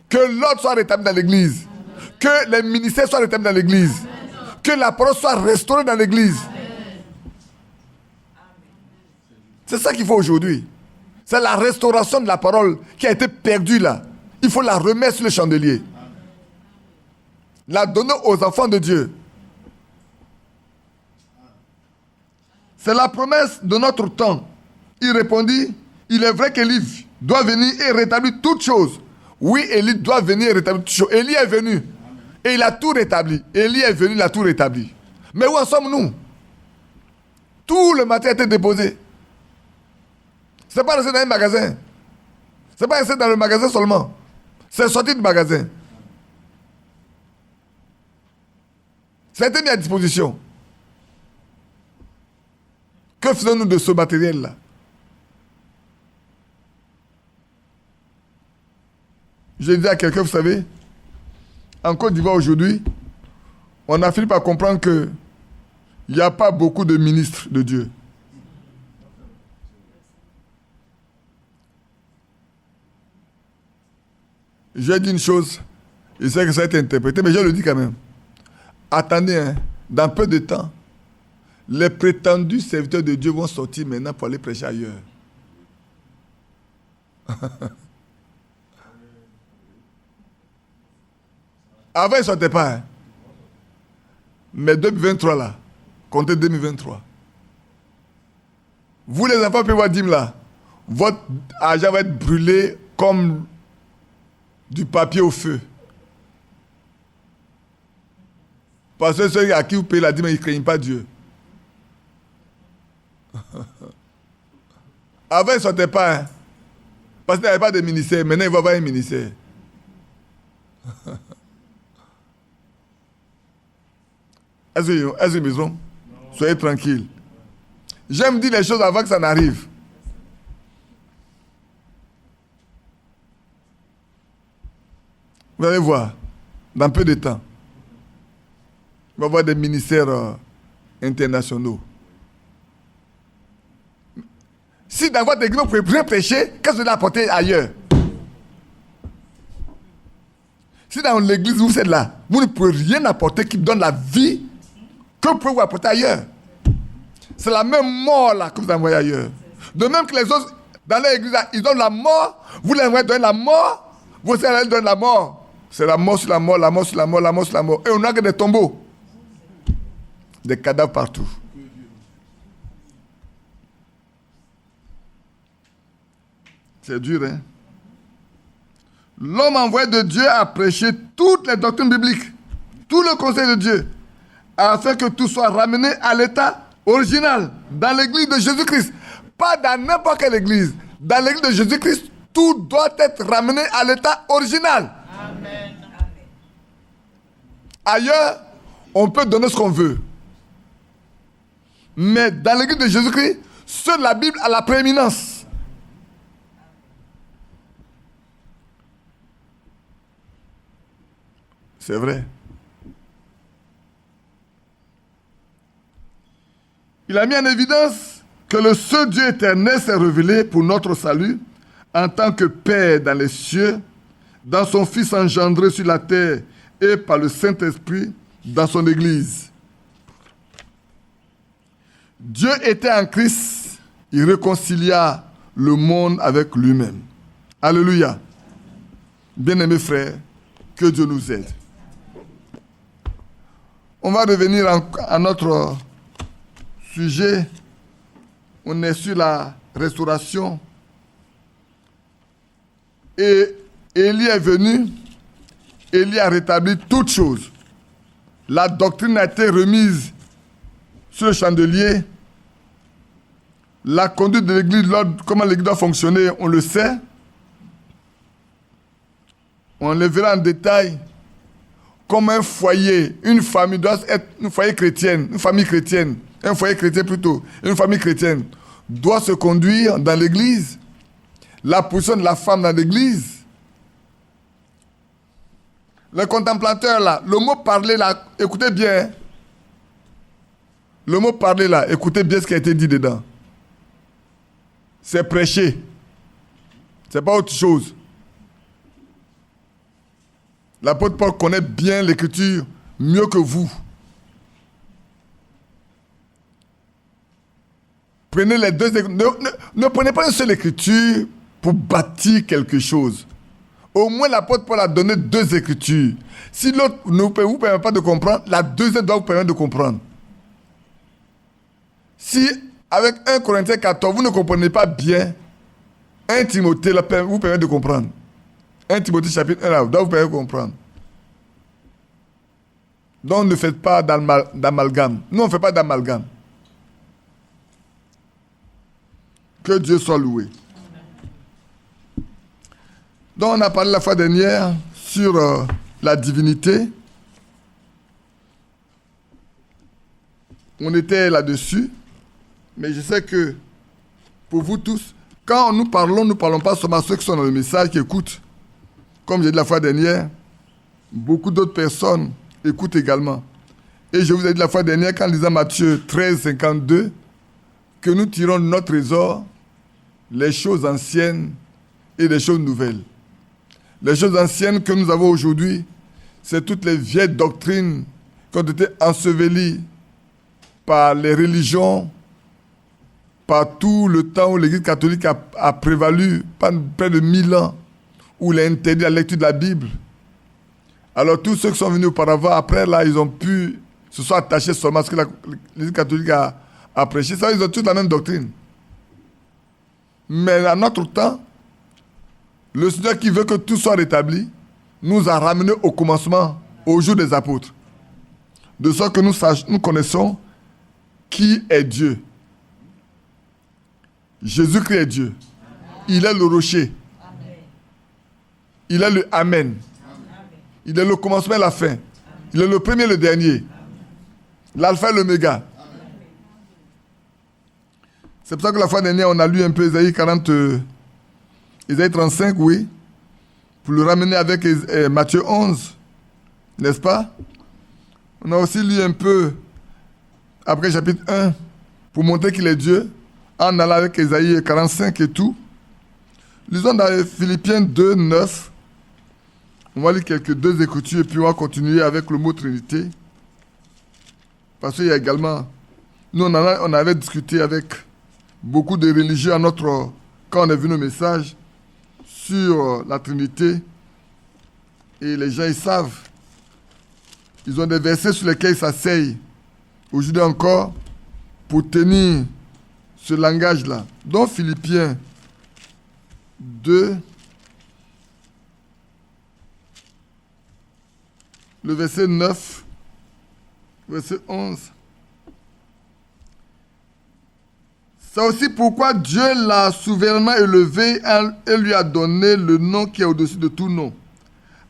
Que l'ordre soit rétabli dans l'église. Que les ministères soient rétablis dans l'église. Que la parole soit restaurée dans l'église. C'est ça qu'il faut aujourd'hui. C'est la restauration de la parole qui a été perdue là. Il faut la remettre sur le chandelier. La donner aux enfants de Dieu. C'est la promesse de notre temps. Il répondit, il est vrai qu'Élie doit venir et rétablir toutes choses. Oui, Élie doit venir et rétablir toutes choses. Élie est venu et il a tout rétabli. Élie est venu, il a tout rétabli. Mais où en sommes-nous? Tout le matin a été déposé. Ce n'est pas resté dans un magasin. Ce n'est pas resté dans le magasin seulement. C'est sorti du magasin. Ça a été mis à disposition. Que faisons-nous de ce matériel-là? Je dis à quelqu'un, vous savez, en Côte d'Ivoire aujourd'hui, on a fini par comprendre qu'il n'y a pas beaucoup de ministres de Dieu. J'ai dit une chose, je sais que ça a été interprété, mais je le dis quand même. Attendez, hein, dans peu de temps, les prétendus serviteurs de Dieu vont sortir maintenant pour aller prêcher ailleurs. Avant, ils ne sortaient pas. Hein. Mais 2023, là, comptez 2023. Vous, les enfants, pouvez voir Dim là. Votre argent va être brûlé comme du papier au feu. Parce que ceux à qui vous payez la dîme, ils ne craignent pas Dieu. Avant, ils ne sortaient pas. Hein. Parce qu'il n'y avait pas de ministère. Maintenant, il va y avoir un ministère. Est-ce une maison? Soyez tranquille. J'aime dire les choses avant que ça n'arrive. Vous allez voir, dans peu de temps, il va y avoir des ministères internationaux. Si dans votre église, vous ne pouvez rien prêcher, qu'est-ce que vous allez apporter ailleurs? Si dans l'église, vous êtes là, vous ne pouvez rien apporter qui donne la vie que vous pouvez vous apporter ailleurs. C'est la même mort là que vous envoyez ailleurs. De même que les autres, dans l'église, ils donnent la mort, vous les envoyez donner la mort, vous allez donner la mort. C'est la mort sur la mort, la mort sur la mort, la mort sur la mort. Et on n'a que des tombeaux. Des cadavres partout. C'est dur, hein? L'homme envoyé de Dieu a prêché toutes les doctrines bibliques, tout le conseil de Dieu, afin que tout soit ramené à l'état original, dans l'église de Jésus-Christ. Pas dans n'importe quelle église. Dans l'église de Jésus-Christ, tout doit être ramené à l'état original. Amen. Ailleurs, on peut donner ce qu'on veut. Mais dans l'église de Jésus-Christ, seule la Bible a la prééminence. C'est vrai. Il a mis en évidence que le seul Dieu éternel s'est révélé pour notre salut en tant que Père dans les cieux, dans son Fils engendré sur la terre et par le Saint-Esprit dans son Église. Dieu était en Christ, il réconcilia le monde avec lui-même. Alléluia. Bien-aimés frères, que Dieu nous aide. On va revenir à notre sujet. On est sur la restauration. Et Élie est venu. Élie a rétabli toutes choses. La doctrine a été remise sur le chandelier. La conduite de l'église, comment l'église doit fonctionner, on le sait. On le verra en détail. Comme un foyer, une famille doit être une foyer chrétienne, une famille chrétienne, un foyer chrétien plutôt, une famille chrétienne doit se conduire dans l'église. La position de la femme dans l'église. Le contemplateur là, le mot parler là, écoutez bien. Le mot parler là, écoutez bien ce qui a été dit dedans. C'est prêcher. C'est pas autre chose. L'apôtre Paul connaît bien l'écriture mieux que vous. Prenez les deux. Ne prenez pas une seule écriture pour bâtir quelque chose. Au moins, l'apôtre Paul a donné deux écritures. Si l'autre ne vous permet pas de comprendre, la deuxième doit vous permettre de comprendre. Si, avec 1 Corinthiens 14, vous ne comprenez pas bien, 1 Timothée vous permet de comprendre. 1 Timothée chapitre 1 là, doit vous permettre de comprendre. Donc, ne faites pas d'amalgame. Nous, on ne fait pas d'amalgame. Que Dieu soit loué. Donc, on a parlé la fois dernière sur la divinité. On était là-dessus. Mais je sais que pour vous tous, quand nous ne parlons pas seulement à ceux qui sont dans le message, qui écoutent. Comme j'ai dit la fois dernière, beaucoup d'autres personnes écoutent également. Et je vous ai dit la fois dernière, quand lisant Matthieu 13, 52, que nous tirons de notre trésor les choses anciennes et les choses nouvelles. Les choses anciennes que nous avons aujourd'hui, c'est toutes les vieilles doctrines qui ont été ensevelies par les religions, par tout le temps où l'Église catholique a prévalu, pendant près de 1000 ans, où il a interdit la lecture de la Bible. Alors tous ceux qui sont venus auparavant, après là, ils ont pu se sont attachés seulement à ce que l'Église catholique a prêché. Ça, ils ont toute la même doctrine. Mais à notre temps, le Seigneur qui veut que tout soit rétabli, nous a ramenés au commencement, au jour des apôtres. De sorte que nous connaissons qui est Dieu. Jésus-Christ est Dieu. Il est le rocher. Il est le Amen. Il est le commencement et la fin. Il est le premier et le dernier. L'alpha et l'oméga. C'est pour ça que la fois dernière, on a lu un peu Isaïe 35, oui, pour le ramener avec Matthieu 11, n'est-ce pas? On a aussi lu un peu, après chapitre 1, pour montrer qu'il est Dieu, en allant avec Isaïe 45 et tout. Lisons dans Philippiens 2, 9. On va lire quelques deux écritures et puis on va continuer avec le mot Trinité. Parce qu'il y a également, nous on avait discuté avec beaucoup de religieux quand on est venu au message sur la Trinité. Et les gens, ils savent. Ils ont des versets sur lesquels ils s'asseyent. Aujourd'hui encore, pour tenir ce langage-là. Donc Philippiens 2, le verset 9, verset 11. C'est aussi pourquoi Dieu l'a souverainement élevé et lui a donné le nom qui est au-dessus de tout nom,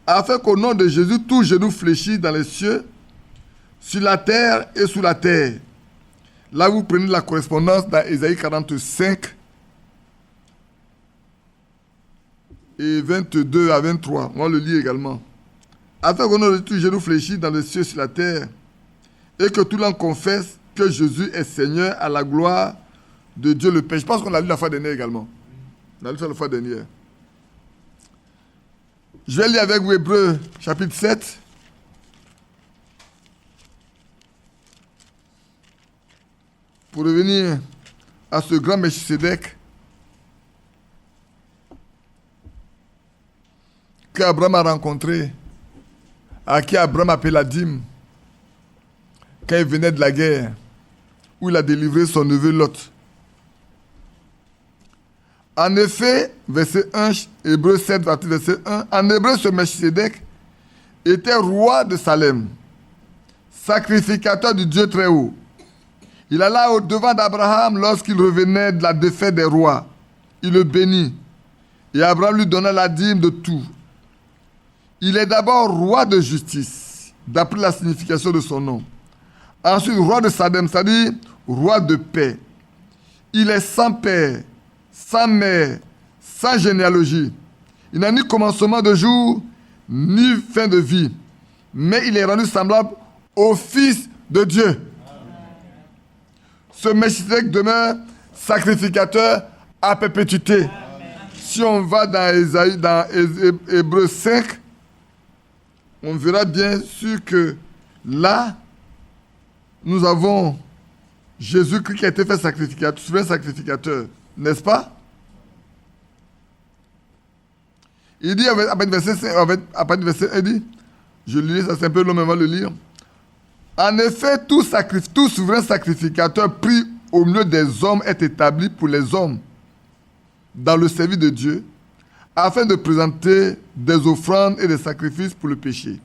afin qu'au nom de Jésus, tout genou fléchisse dans les cieux, sur la terre et sous la terre. Là, vous prenez la correspondance dans Ésaïe 45 et 22 à 23. On va le lire également. Afin qu'au nom de tout genou fléchisse dans les cieux et sur la terre, et que tout l'homme confesse que Jésus est Seigneur à la gloire de Dieu le Père. Je pense qu'on l'a lu la fois dernière également. On a lu ça la fois dernière. Je vais lire avec vous Hébreux chapitre 7. Pour revenir à ce grand Melchisédek qu'Abraham a rencontré, à qui Abraham appelait la dîme, quand il venait de la guerre, où il a délivré son neveu Lot. En effet, verset 1, Hébreux 7, verset 1, en hébreu, ce Melchisédek était roi de Salem, sacrificateur du Dieu très haut. Il alla au-devant d'Abraham lorsqu'il revenait de la défaite des rois. Il le bénit. Et Abraham lui donna la dîme de tout. Il est d'abord roi de justice, d'après la signification de son nom. Ensuite, roi de Salem, c'est-à-dire roi de paix. Il est sans père, sans mère, sans généalogie. Il n'a ni commencement de jour, ni fin de vie. Mais il est rendu semblable au Fils de Dieu. Amen. Ce Melchisedec demeure sacrificateur à perpétuité. Amen. Si on va dans Hébreux 5, on verra bien sûr que là, nous avons Jésus-Christ qui a été fait sacrificateur, souverain sacrificateur, n'est-ce pas? Il dit, à partir du verset 1, il dit, je lis ça, c'est un peu long, mais on va le lire. En effet, tout souverain sacrificateur pris au milieu des hommes est établi pour les hommes dans le service de Dieu, afin de présenter des offrandes et des sacrifices pour le péché.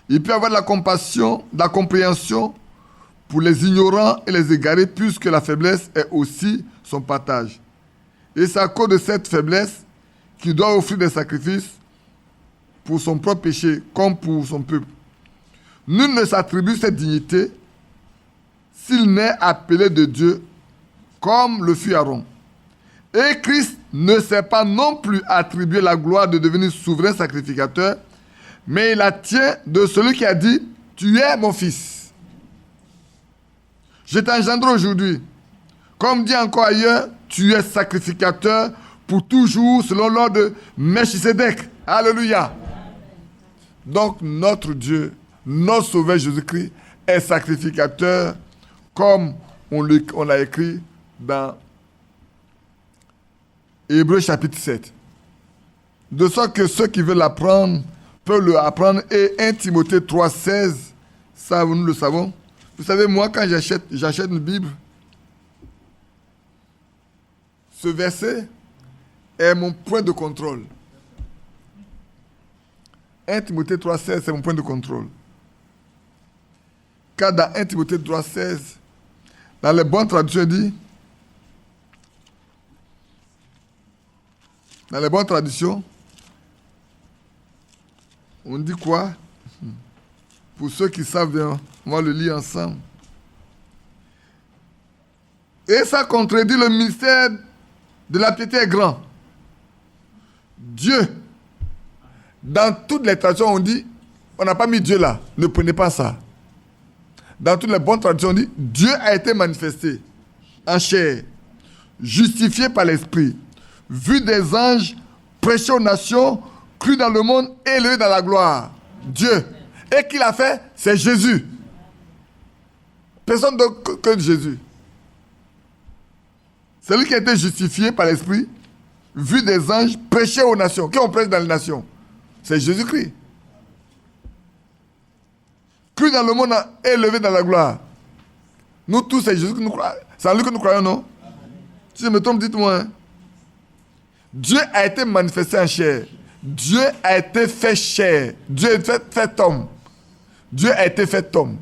Il peut avoir de la compassion, de la compréhension pour les ignorants et les égarés, puisque la faiblesse est aussi son partage. Et c'est à cause de cette faiblesse qu'il doit offrir des sacrifices pour son propre péché, comme pour son peuple. Nul ne s'attribue cette dignité s'il n'est appelé de Dieu, comme le fut Aaron. Et Christ ne s'est pas non plus attribué la gloire de devenir souverain sacrificateur, mais il la tient de celui qui a dit « Tu es mon fils. Je t'engendre aujourd'hui. » Comme dit encore ailleurs, tu es sacrificateur pour toujours selon l'ordre de Melchisedec. Alléluia. Donc notre Dieu, notre Sauveur Jésus-Christ est sacrificateur comme on l'a écrit dans Hébreux chapitre 7. De sorte que ceux qui veulent l'apprendre peuvent l'apprendre. Et 1 Timothée 3,16, ça nous le savons. Vous savez, moi quand j'achète une Bible, ce verset est mon point de contrôle. 1 Timothée 3,16, c'est mon point de contrôle. Car dans 1 Timothée 3,16, dans les bonnes traductions, il dit, dans les bonnes traductions, on dit quoi? Pour ceux qui savent bien, on va le lire ensemble. Et ça contredit le mystère de la piété est grand. Dieu, dans toutes les traductions, on dit, on n'a pas mis Dieu là, ne prenez pas ça. Dans toutes les bonnes traductions, on dit, Dieu a été manifesté en chair, justifié par l'Esprit, vu des anges, prêché aux nations, cru dans le monde, élevé dans la gloire. Dieu. Et qui l'a fait? C'est Jésus. Personne d'autre que Jésus. C'est lui qui a été justifié par l'Esprit, vu des anges, prêché aux nations. Qui on prêche dans les nations? C'est Jésus-Christ. Cru dans le monde, élevé dans la gloire. Nous tous, c'est Jésus que nous croyons. C'est en lui que nous croyons, non? Si je me trompe, dites-moi. Hein? Dieu a été manifesté en chair. Dieu a été fait chair. Dieu a été fait homme. Dieu a été fait homme.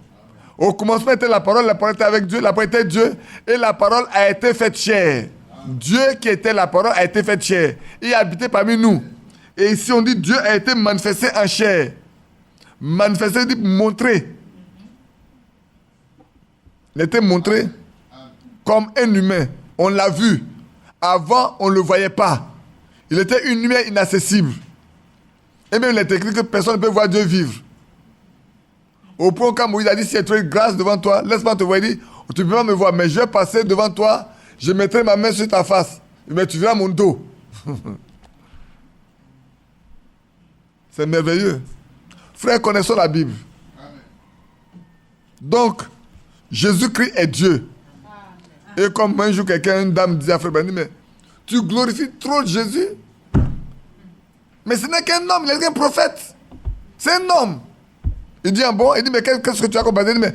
Au commencement était la parole était avec Dieu, la parole était Dieu, et la parole a été faite chair. Dieu qui était la parole a été faite chair. Il a habité parmi nous. Et ici on dit Dieu a été manifesté en chair. Manifesté dit montrer. Il a été montré comme un humain. On l'a vu. Avant, on ne le voyait pas. Il était une lumière inaccessible. Et même il est écrit que personne ne peut voir Dieu vivre. Au point quand Moïse a dit, si j'ai trouvé grâce devant toi, laisse-moi te voir. Il dit, tu ne peux pas me voir, mais je vais passer devant toi, je mettrai ma main sur ta face. Mais tu verras mon dos. C'est merveilleux. Frère, connaissons la Bible. Donc, Jésus-Christ est Dieu. Et comme un jour, une dame disait à Frère Benny, mais tu glorifies trop Jésus. Mais ce n'est qu'un homme, il n'est qu'un prophète. C'est un homme. Il dit, bon, il dit, mais qu'est-ce que tu as compris? Il dit, mais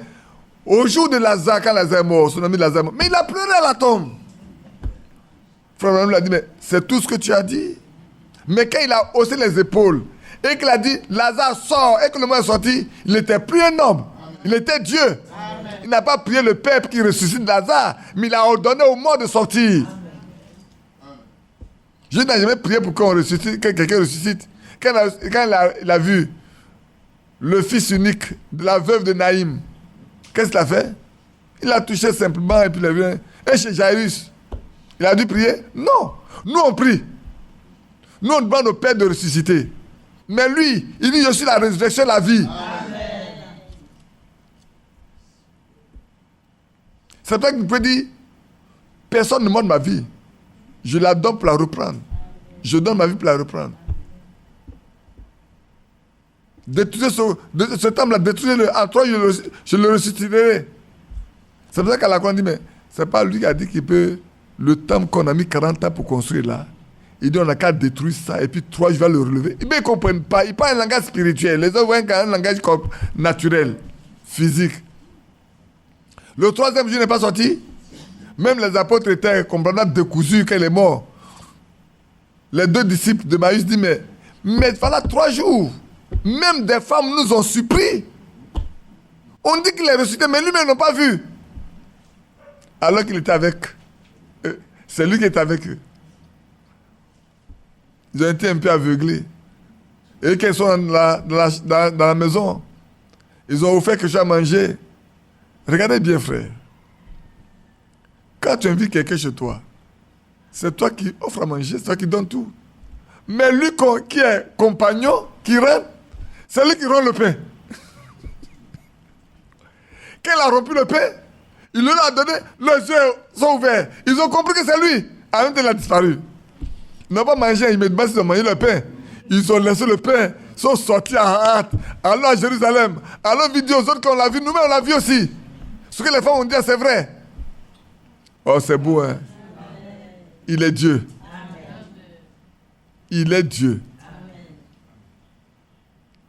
au jour de Lazare, quand Lazare est mort, son ami Lazare est mort, mais il a pleuré à la tombe. Frère Branham lui a dit, mais c'est tout ce que tu as dit. Mais quand il a haussé les épaules et qu'il a dit, Lazare sort, et que le mot est sorti, il n'était plus un homme. Amen. Il était Dieu. Amen. Il n'a pas prié le Père qui ressuscite Lazare, mais il a ordonné aux morts de sortir. Jésus n'a jamais prié pour qu'on ressuscite, que quelqu'un ressuscite. Quand il a vu le fils unique de la veuve de Naïm, qu'est-ce qu'il a fait? Il a touché simplement et puis il est venu. Et chez Jairus, il a dû prier? Non. Nous, on prie. Nous, on demande au Père de ressusciter. Mais lui, il dit, je suis la résurrection, la vie. Amen. C'est pour ça que vous pouvez dire, personne ne demande ma vie. Je la donne pour la reprendre. Je donne ma vie pour la reprendre. Détruisez ce temple-là, détruisez-le. En 3 jours, je le ressusciterai. C'est pour ça qu'à la croix, on dit, mais c'est pas lui qui a dit qu'il peut, le temple qu'on a mis 40 ans pour construire là, il dit on n'a qu'à détruire ça et puis 3 jours, je vais le relever. Mais ils ne comprennent pas. Ils parlent un langage spirituel. Les autres voient un langage naturel, physique. Le 3e jour n'est pas sorti. Même les apôtres étaient complètement décousus quand il est mort. Les 2 disciples de Maïs disent, mais voilà 3 jours. Même des femmes nous ont surpris. On dit qu'il est ressuscité, mais lui-même n'a pas vu. Alors qu'il était avec eux. C'est lui qui était avec eux. Ils ont été un peu aveuglés. Et quand ils sont dans la maison, ils ont offert quelque chose à manger. Regardez bien, frère. Quand tu invites quelqu'un chez toi, c'est toi qui offres à manger, c'est toi qui donnes tout. Mais lui qui est compagnon, qui rentre, c'est lui qui rend le pain. Quand il a rompu le pain, il leur a donné, leurs yeux sont ouverts. Ils ont compris que c'est lui. En même temps, il a disparu. Ils n'ont pas mangé immédiatement, ils ont mangé le pain. Ils ont laissé le pain, ils sont sortis en hâte, allons à Jérusalem, allons vidéo aux autres qu'on l'a vu, nous-mêmes on l'a vu aussi. Ce que les femmes ont dit, c'est vrai. Oh, c'est beau, hein? Il est Dieu. Il est Dieu.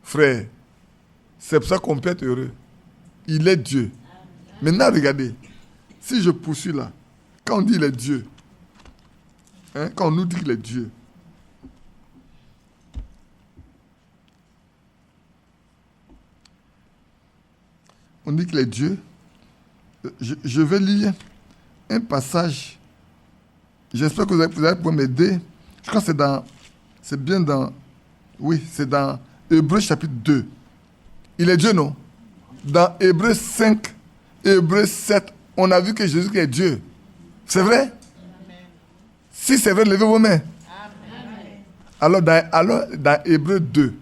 Frère, c'est pour ça qu'on peut être heureux. Il est Dieu. Maintenant, regardez. Si je poursuis là, quand on dit il est Dieu, hein, quand on nous dit qu'il est Dieu, on dit qu'il est Dieu. Je vais lire un passage. J'espère que vous allez pouvoir m'aider. Je crois que c'est bien dans, oui, c'est dans Hébreux chapitre 2. Il est Dieu, non? Dans Hébreux 5, Hébreux 7, on a vu que Jésus est Dieu. C'est vrai? Amen. Si c'est vrai, levez vos mains. Amen. Alors dans Hébreux 2,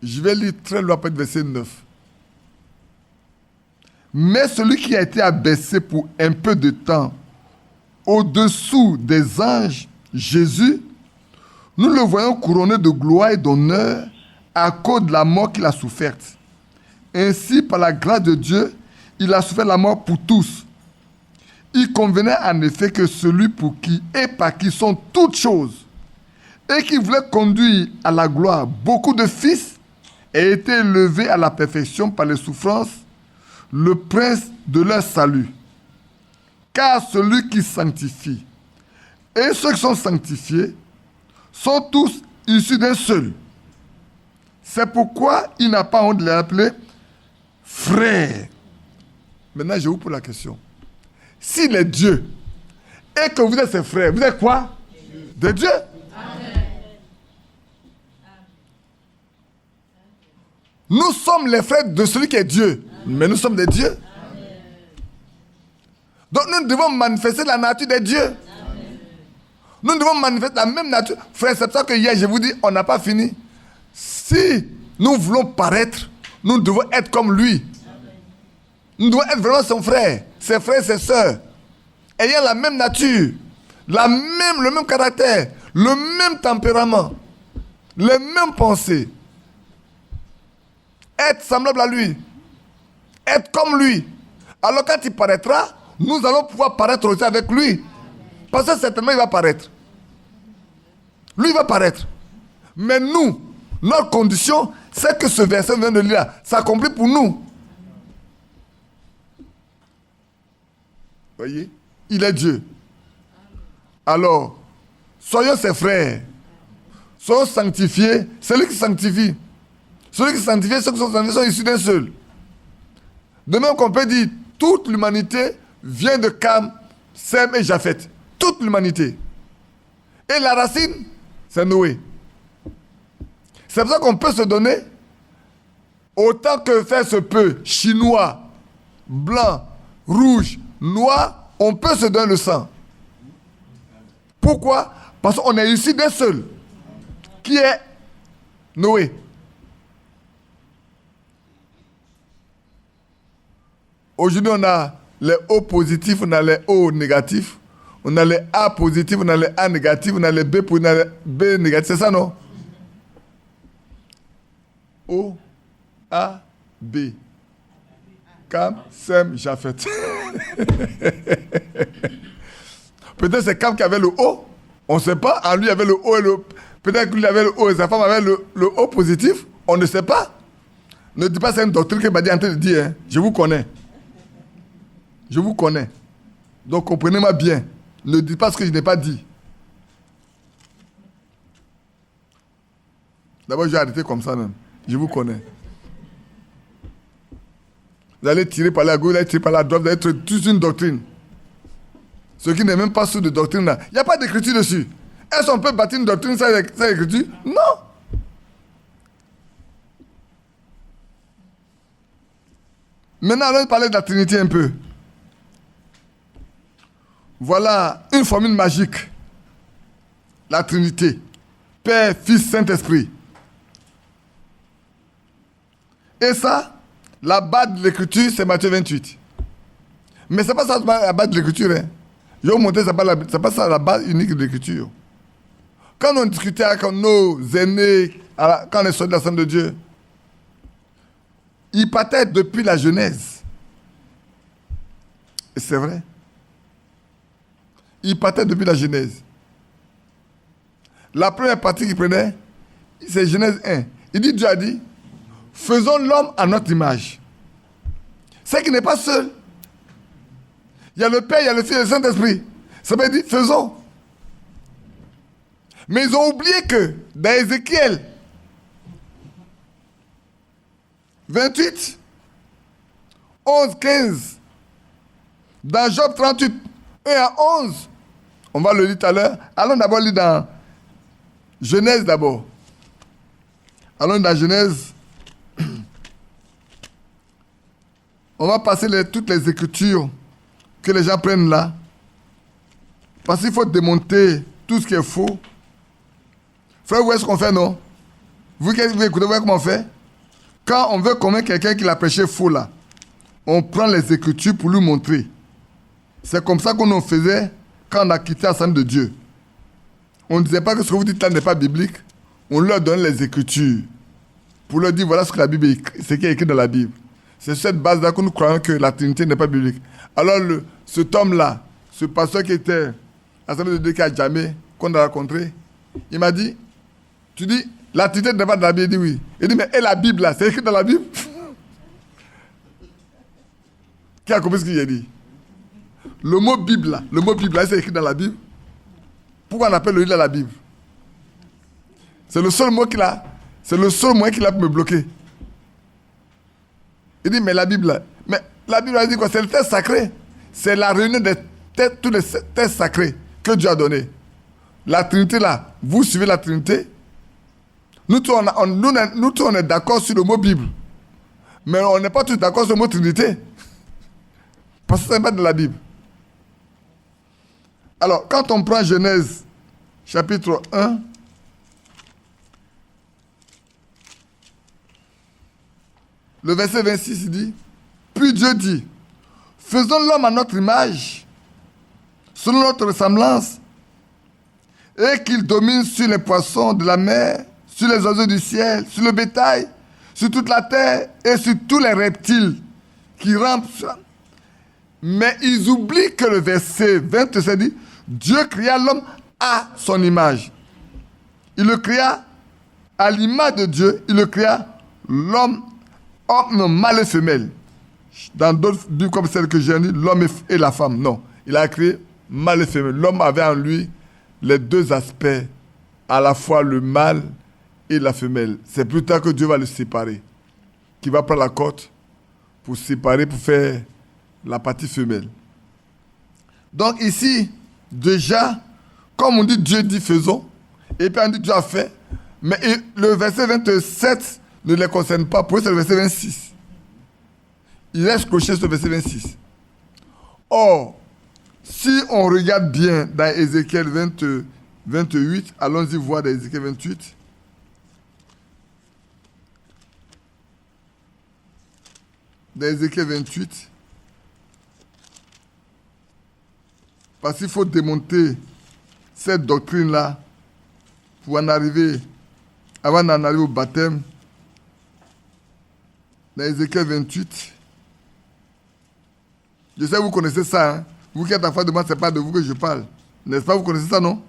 je vais lire très loin après le verset 9. Mais celui qui a été abaissé pour un peu de temps au-dessous des anges, Jésus, nous le voyons couronné de gloire et d'honneur à cause de la mort qu'il a soufferte. Ainsi, par la grâce de Dieu, il a souffert la mort pour tous. Il convenait en effet que celui pour qui et par qui sont toutes choses, et qui voulait conduire à la gloire beaucoup de fils, ait été élevé à la perfection par les souffrances, le prince de leur salut. Car celui qui sanctifie et ceux qui sont sanctifiés sont tous issus d'un seul. C'est pourquoi il n'a pas honte de les appeler frères. Maintenant, je vous pose la question. S'il est Dieu et que vous êtes ses frères, vous êtes quoi? De Dieu. Amen. Nous sommes les frères de celui qui est Dieu. Mais nous sommes des dieux. Amen. Donc nous devons manifester la nature des dieux. Amen. Nous devons manifester la même nature. Frère, c'est pour ça que hier, je vous dis, on n'a pas fini. Si nous voulons paraître, nous devons être comme lui. Amen. Nous devons être vraiment son frère, ses frères, ses sœurs. Ayant la même nature, le même caractère, le même tempérament, les mêmes pensées. Être semblable à lui. Être comme lui. Alors quand il paraîtra, nous allons pouvoir paraître aussi avec lui. Parce que certainement il va paraître. Lui il va paraître. Mais nous, notre condition, c'est que ce verset vient de lire, s'accomplit pour nous. Voyez, il est Dieu. Alors, soyons ses frères. Soyons sanctifiés. C'est lui qui sanctifie. Celui qui est sanctifié, ceux qui sont sanctifiés sont issus d'un seul. De même qu'on peut dire, toute l'humanité vient de Cam, Sem et Japheth. Toute l'humanité. Et la racine, c'est Noé. C'est pour ça qu'on peut se donner autant que faire se peut. Chinois, blanc, rouge, noir, on peut se donner le sang. Pourquoi? Parce qu'on est issu d'un seul, qui est Noé. Aujourd'hui, on a les O positifs, on a les O négatifs, on a les A positifs, on a les A négatifs, on a les B positifs, on a les B négatifs. C'est ça, non? O, A, B. Cam, Sem, Japheth. Peut-être c'est Cam qui avait le O. On ne sait pas. En lui, il y avait le O et le... Peut-être que lui avait le O et sa femme avait le O positif. On ne sait pas. Ne dis pas c'est une doctrine que m'a dit en train de dire. Hein. Je vous connais. Je vous connais. Donc comprenez-moi bien. Ne dites pas ce que je n'ai pas dit. D'abord, je vais arrêter comme ça même. Je vous connais. Vous allez tirer par la gauche, vous allez tirer par la droite, vous allez être toute une doctrine. Ce qui n'est même pas sous de doctrine là. Il n'y a pas d'écriture dessus. Est-ce qu'on peut bâtir une doctrine sans écriture? Non. Maintenant, allons parler de la Trinité un peu. Voilà une formule magique. La Trinité. Père, Fils, Saint-Esprit. Et ça, la base de l'écriture, c'est Matthieu 28. Mais ce n'est pas ça la base de l'écriture. Hein. Je vais vous montrer, ce n'est pas ça la base unique de l'écriture. Quand on discutait avec nos aînés, quand on est sorti de la Sainte de Dieu, ils partaient depuis la Genèse. Et c'est vrai. Ils partaient depuis la Genèse. La première partie qu'ils prenaient, c'est Genèse 1. Il dit, Dieu a dit, faisons l'homme à notre image. C'est qu'il n'est pas seul. Il y a le Père, il y a le Fils et le Saint-Esprit. Ça veut dire, faisons. Mais ils ont oublié que dans Ézéchiel 28, 11, 15, dans Job 38, 1 à 11, on va le lire tout à l'heure. Allons d'abord lire dans Genèse d'abord. Allons dans Genèse. On va passer toutes les écritures que les gens prennent là. Parce qu'il faut démonter tout ce qui est faux. Frère, vous voyez ce qu'on fait, non? Vous écoutez, vous voyez comment on fait? Quand on veut convaincre quelqu'un qui l'a prêché faux là, on prend les écritures pour lui montrer. C'est comme ça qu'on en faisait quand on a quitté l'Assemblée de Dieu. On ne disait pas que ce que vous dites là n'est pas biblique. On leur donne les écritures pour leur dire voilà ce que la Bible écrit, ce qui est écrit dans la Bible. C'est sur cette base-là que nous croyons que la Trinité n'est pas biblique. Alors cet homme-là, ce pasteur qui était à l'Assemblée de Dieu qui a jamais, qu'on a rencontré, il m'a dit, tu dis, la Trinité n'est pas dans la Bible. Il dit oui. Il dit, mais et la Bible là, c'est écrit dans la Bible? Qui a compris ce qu'il a dit? Le mot Bible là, c'est écrit dans la Bible. Pourquoi on appelle le livre la Bible? C'est le seul mot qu'il a. C'est le seul moyen qu'il a pour me bloquer. Il dit, mais la Bible là. Mais la Bible a dit quoi? C'est le texte sacré. C'est la réunion de tous les textes sacrés que Dieu a donné. La Trinité là, vous suivez la Trinité. Nous tous, on est d'accord sur le mot Bible. Mais on n'est pas tous d'accord sur le mot Trinité. Parce que ce n'est pas de la Bible. Alors, quand on prend Genèse, chapitre 1, le verset 26, il dit, puis Dieu dit, faisons l'homme à notre image, selon notre ressemblance, et qu'il domine sur les poissons de la mer, sur les oiseaux du ciel, sur le bétail, sur toute la terre et sur tous les reptiles qui rampent. Mais ils oublient que le verset 27 dit, Dieu créa l'homme à son image. Il le créa à l'image de Dieu, il le créa l'homme, homme, mâle et femelle. Dans d'autres Bibles comme celle que j'ai dit, l'homme et la femme. Non, il a créé mâle et femelle. L'homme avait en lui les deux aspects, à la fois le mâle et la femelle. C'est plus tard que Dieu va le séparer. Qui va prendre la côte pour séparer, pour faire la partie femelle. Donc ici, déjà, comme on dit, Dieu dit faisons, et puis on dit Dieu a fait, mais le verset 27 ne les concerne pas, pour eux c'est le verset 26. Il reste coché sur le verset 26. Or, si on regarde bien dans Ézéchiel 28, allons-y voir dans Ézéchiel 28. Dans Ézéchiel 28, parce qu'il faut démonter cette doctrine-là pour en arriver, avant d'en arriver au baptême. Dans Ézéchiel 28, je sais que vous connaissez ça, hein? Vous qui êtes enfant de moi, ce n'est pas de vous que je parle. N'est-ce pas, vous connaissez ça, non?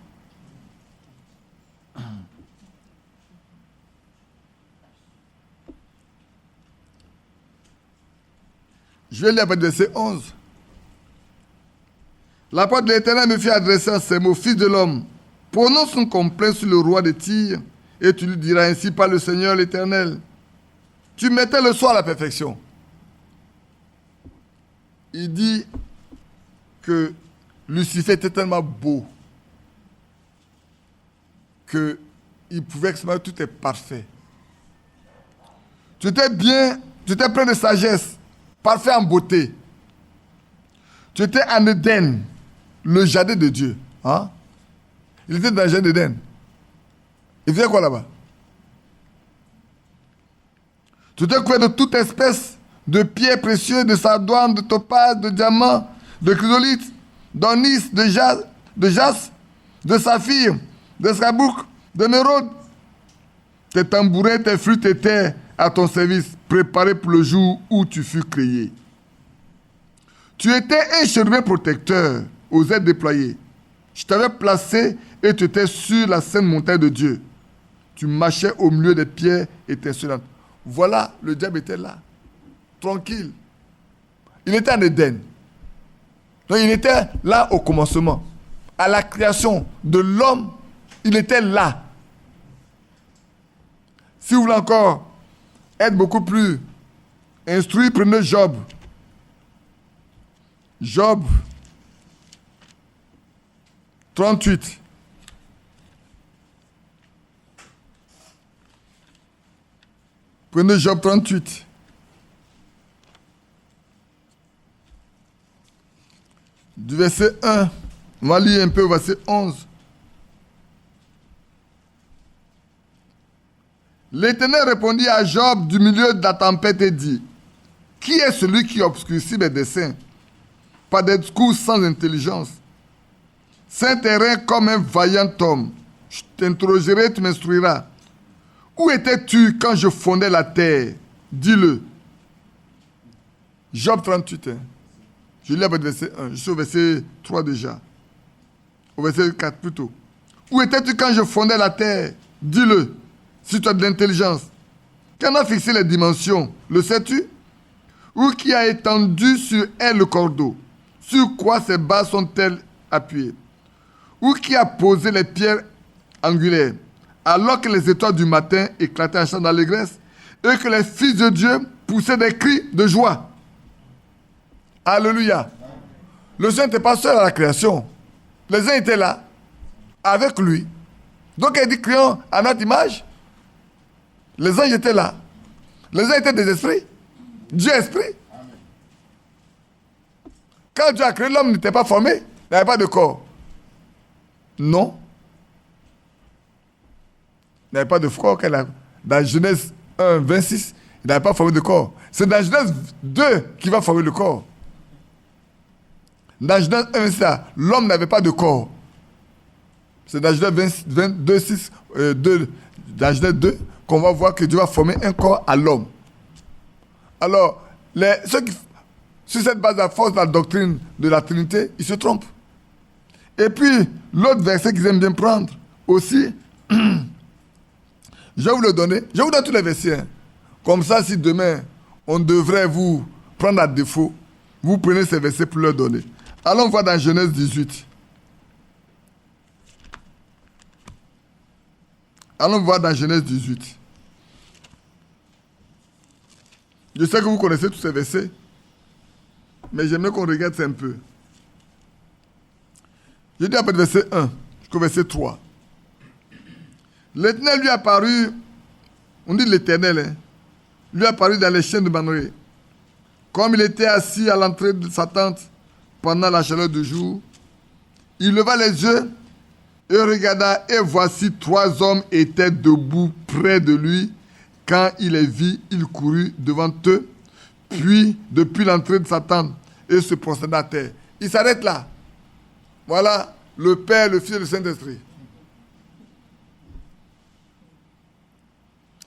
Je vais lire le verset 11. La parole de l'Éternel me fit adresser à ces mots, fils de l'homme, prononce une complainte sur le roi de Tyr, et tu lui diras ainsi par le Seigneur l'Éternel. Tu mettais le soir à la perfection. Il dit que Lucifer était tellement beau qu'il pouvait exprimer tout est parfait. Tu étais bien, tu étais plein de sagesse, parfait en beauté. Tu étais en Éden, le jardin de Dieu. Hein? Il était dans le jardin d'Éden. Il faisait quoi là-bas? Tu étais couvert de toute espèce de pierres précieuses, de sardoine, de topaz, de diamants, de chrysolite, d'onyx, de jaspe, de saphir, de scabouk, d'émeraude. Tes tambourins, tes flûtes étaient à ton service, préparés pour le jour où tu fus créé. Tu étais un chérubin protecteur aux ailes déployées. Je t'avais placé et tu étais sur la sainte montagne de Dieu. Tu marchais au milieu des pierres étincelantes. Voilà, le diable était là, tranquille. Il était en Éden. Donc il était là au commencement. À la création de l'homme, il était là. Si vous voulez encore être beaucoup plus instruit, prenez Job. Job 38. Prenez Job 38. Du verset 1, on va lire un peu au verset 11. L'Éternel répondit à Job du milieu de la tempête et dit, « Qui est celui qui obscurcit mes desseins par des discours sans intelligence? Saint terrain comme un vaillant homme. Je t'interrogerai, tu m'instruiras. Où étais-tu quand je fondais la terre? Dis-le. » Job 38. Hein. Je lis le verset 1. Je suis au verset 3 déjà. Au verset 4 plutôt. Où étais-tu quand je fondais la terre? Dis-le. Si tu as de l'intelligence. Qui en a fixé les dimensions? Le sais-tu? Ou qui a étendu sur elle le cordeau? Sur quoi ses bases sont-elles appuyées? Ou qui a posé les pierres angulaires? Alors que les étoiles du matin éclataient en chant d'allégresse et que les fils de Dieu poussaient des cris de joie. Alléluia. Le Seigneur n'était pas seul à la création. Les uns étaient là, avec lui. Donc il dit, créons à notre image. Les anges étaient là. Les uns étaient des esprits. Dieu est esprit. Quand Dieu a créé, l'homme n'était pas formé. Il n'avait pas de corps. Non. Il n'avait pas de corps. Dans Genèse 1, 26, il n'avait pas formé de corps. C'est dans Genèse 2 qu'il va former le corps. Dans Genèse 1, 26, l'homme n'avait pas de corps. C'est dans Genèse 22, 6, dans Genèse 2 qu'on va voir que Dieu va former un corps à l'homme. Alors, ceux qui, sur cette base à force de la doctrine de la Trinité, ils se trompent. Et puis, l'autre verset qu'ils aiment bien prendre aussi, je vais vous le donner. Je vous donne tous les versets. Hein. Comme ça, si demain, on devrait vous prendre à défaut, vous prenez ces versets pour leur donner. Allons voir dans Genèse 18. Allons voir dans Genèse 18. Je sais que vous connaissez tous ces versets, mais j'aimerais qu'on regarde ça un peu. Je dis après verset 1 jusqu'au verset 3. L'Éternel lui apparut, on dit l'Éternel, lui apparut dans les chênes de Mamré. Comme il était assis à l'entrée de sa tente pendant la chaleur du jour, il leva les yeux et regarda, et voici 3 hommes étaient debout près de lui. Quand il les vit, il courut devant eux, puis depuis l'entrée de sa tente, et se prosterna à terre. Il s'arrête là. Voilà le Père, le Fils et le Saint-Esprit.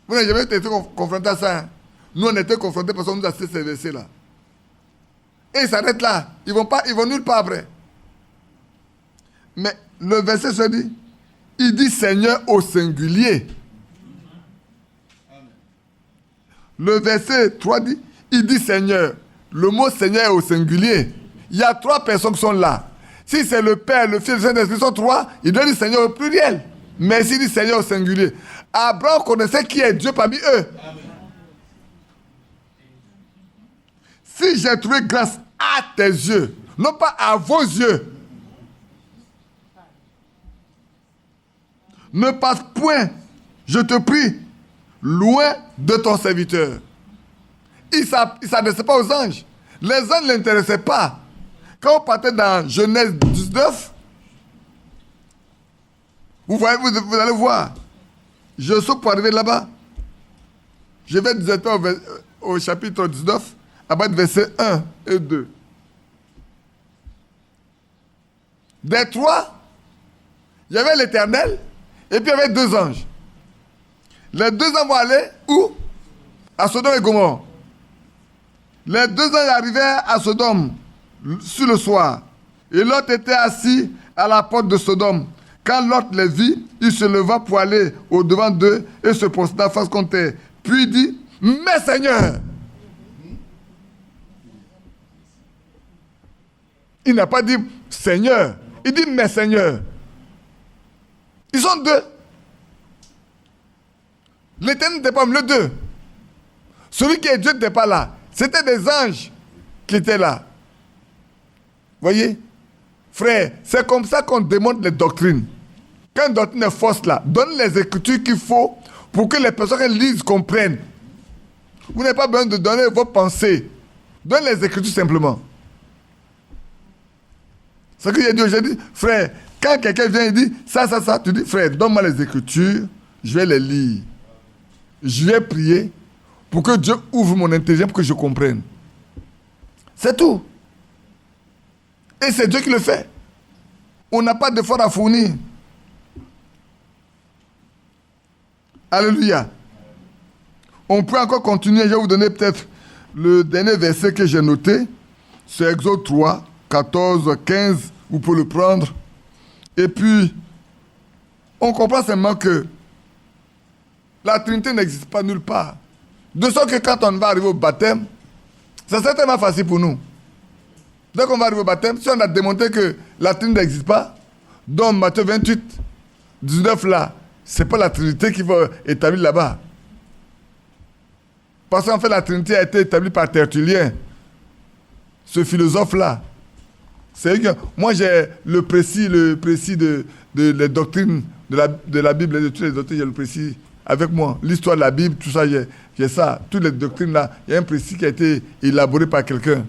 Vous n'avez jamais été confronté à ça. Hein? Nous, on était confrontés parce qu'on nous a cité ces versets-là. Et ils s'arrêtent là. Ils vont nulle part après. Mais le verset se dit, il dit Seigneur au singulier. Le verset 3 dit, il dit Seigneur. Le mot Seigneur est au singulier. Il y a 3 personnes qui sont là. Si c'est le Père, le Fils et le Saint-Esprit, ils sont 3, il doit dire Seigneur au pluriel. Mais s'il dit Seigneur au singulier, Abraham connaissait qui est Dieu parmi eux. Amen. Si j'ai trouvé grâce à tes yeux, non pas à vos yeux, ne passe point, je te prie, loin de ton serviteur. Il ne s'adressait pas aux anges. Les anges ne l'intéressaient pas. Quand on partait dans Genèse 19, vous allez voir. Je saute pour arriver là-bas. Je vais directement au chapitre 19, à partir de versets 1 et 2. Des 3, il y avait l'Éternel, et puis il y avait 2 anges. Les 2 anges vont aller où? À Sodome et Gomorrhe. Les 2 anges arrivèrent à Sodome sur le soir. Et Lot était assis à la porte de Sodome. Quand Lot les vit, il se leva pour aller au-devant d'eux et se prosterna face contre terre. Puis il dit, mais Seigneur. Il n'a pas dit Seigneur. Il dit mais Seigneur. Ils sont 2. L'Éternel n'était pas le 2. Celui qui est Dieu n'était pas là. C'était des anges qui étaient là. Voyez? Frère, c'est comme ça qu'on démontre les doctrines. Quand une doctrine est fausse là, donne les écritures qu'il faut pour que les personnes qui lisent comprennent. Vous n'avez pas besoin de donner vos pensées. Donne les écritures simplement. C'est ce que j'ai dit aujourd'hui. Frère, quand quelqu'un vient et dit ça, tu dis, frère, donne-moi les écritures, je vais les lire. Je vais prier pour que Dieu ouvre mon intelligence pour que je comprenne. C'est tout. Et c'est Dieu qui le fait. On n'a pas d'effort à fournir. Alléluia. On peut encore continuer. Je vais vous donner peut-être le dernier verset que j'ai noté. C'est Exode 3, 14, 15. Vous pouvez le prendre. Et puis, on comprend seulement que la Trinité n'existe pas nulle part. De sorte que quand on va arriver au baptême, c'est certainement facile pour nous. Dès qu'on va arriver au baptême, si on a démontré que la Trinité n'existe pas, dans Matthieu 28, 19 là, ce n'est pas la Trinité qui va établir là-bas. Parce qu'en fait, la Trinité a été établie par Tertullien, ce philosophe-là. C'est que moi, j'ai le précis de les doctrines de la Bible, de toutes les doctrines, j'ai le précis avec moi. L'histoire de la Bible, tout ça, j'ai ça. Toutes les doctrines-là, il y a un précis qui a été élaboré par quelqu'un.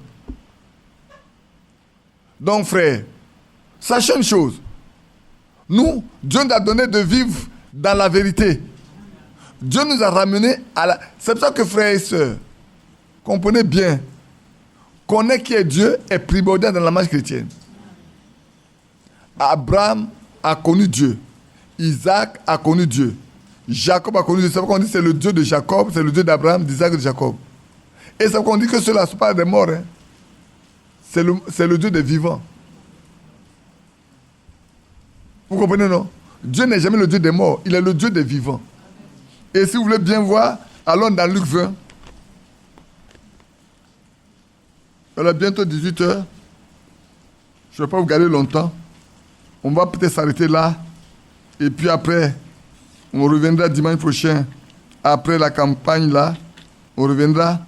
Donc, frère, sachez une chose. Nous, Dieu nous a donné de vivre dans la vérité. Dieu nous a ramenés à la... C'est pour ça que, frères et sœurs, comprenez bien, connaître qui est Dieu est primordial dans la marche chrétienne. Abraham a connu Dieu. Isaac a connu Dieu. Jacob a connu Dieu. C'est pourquoi on dit que c'est le Dieu de Jacob, c'est le Dieu d'Abraham, d'Isaac et de Jacob. Et c'est pourquoi on dit que ceux-là ne sont pas des morts. Hein. C'est le Dieu des vivants. Vous comprenez, non? Dieu n'est jamais le Dieu des morts, il est le Dieu des vivants. Et si vous voulez bien voir, allons dans Luc 20. Il est bientôt 18h. Je ne vais pas vous garder longtemps. On va peut-être s'arrêter là. Et puis après, On reviendra dimanche prochain, après la campagne là. On reviendra.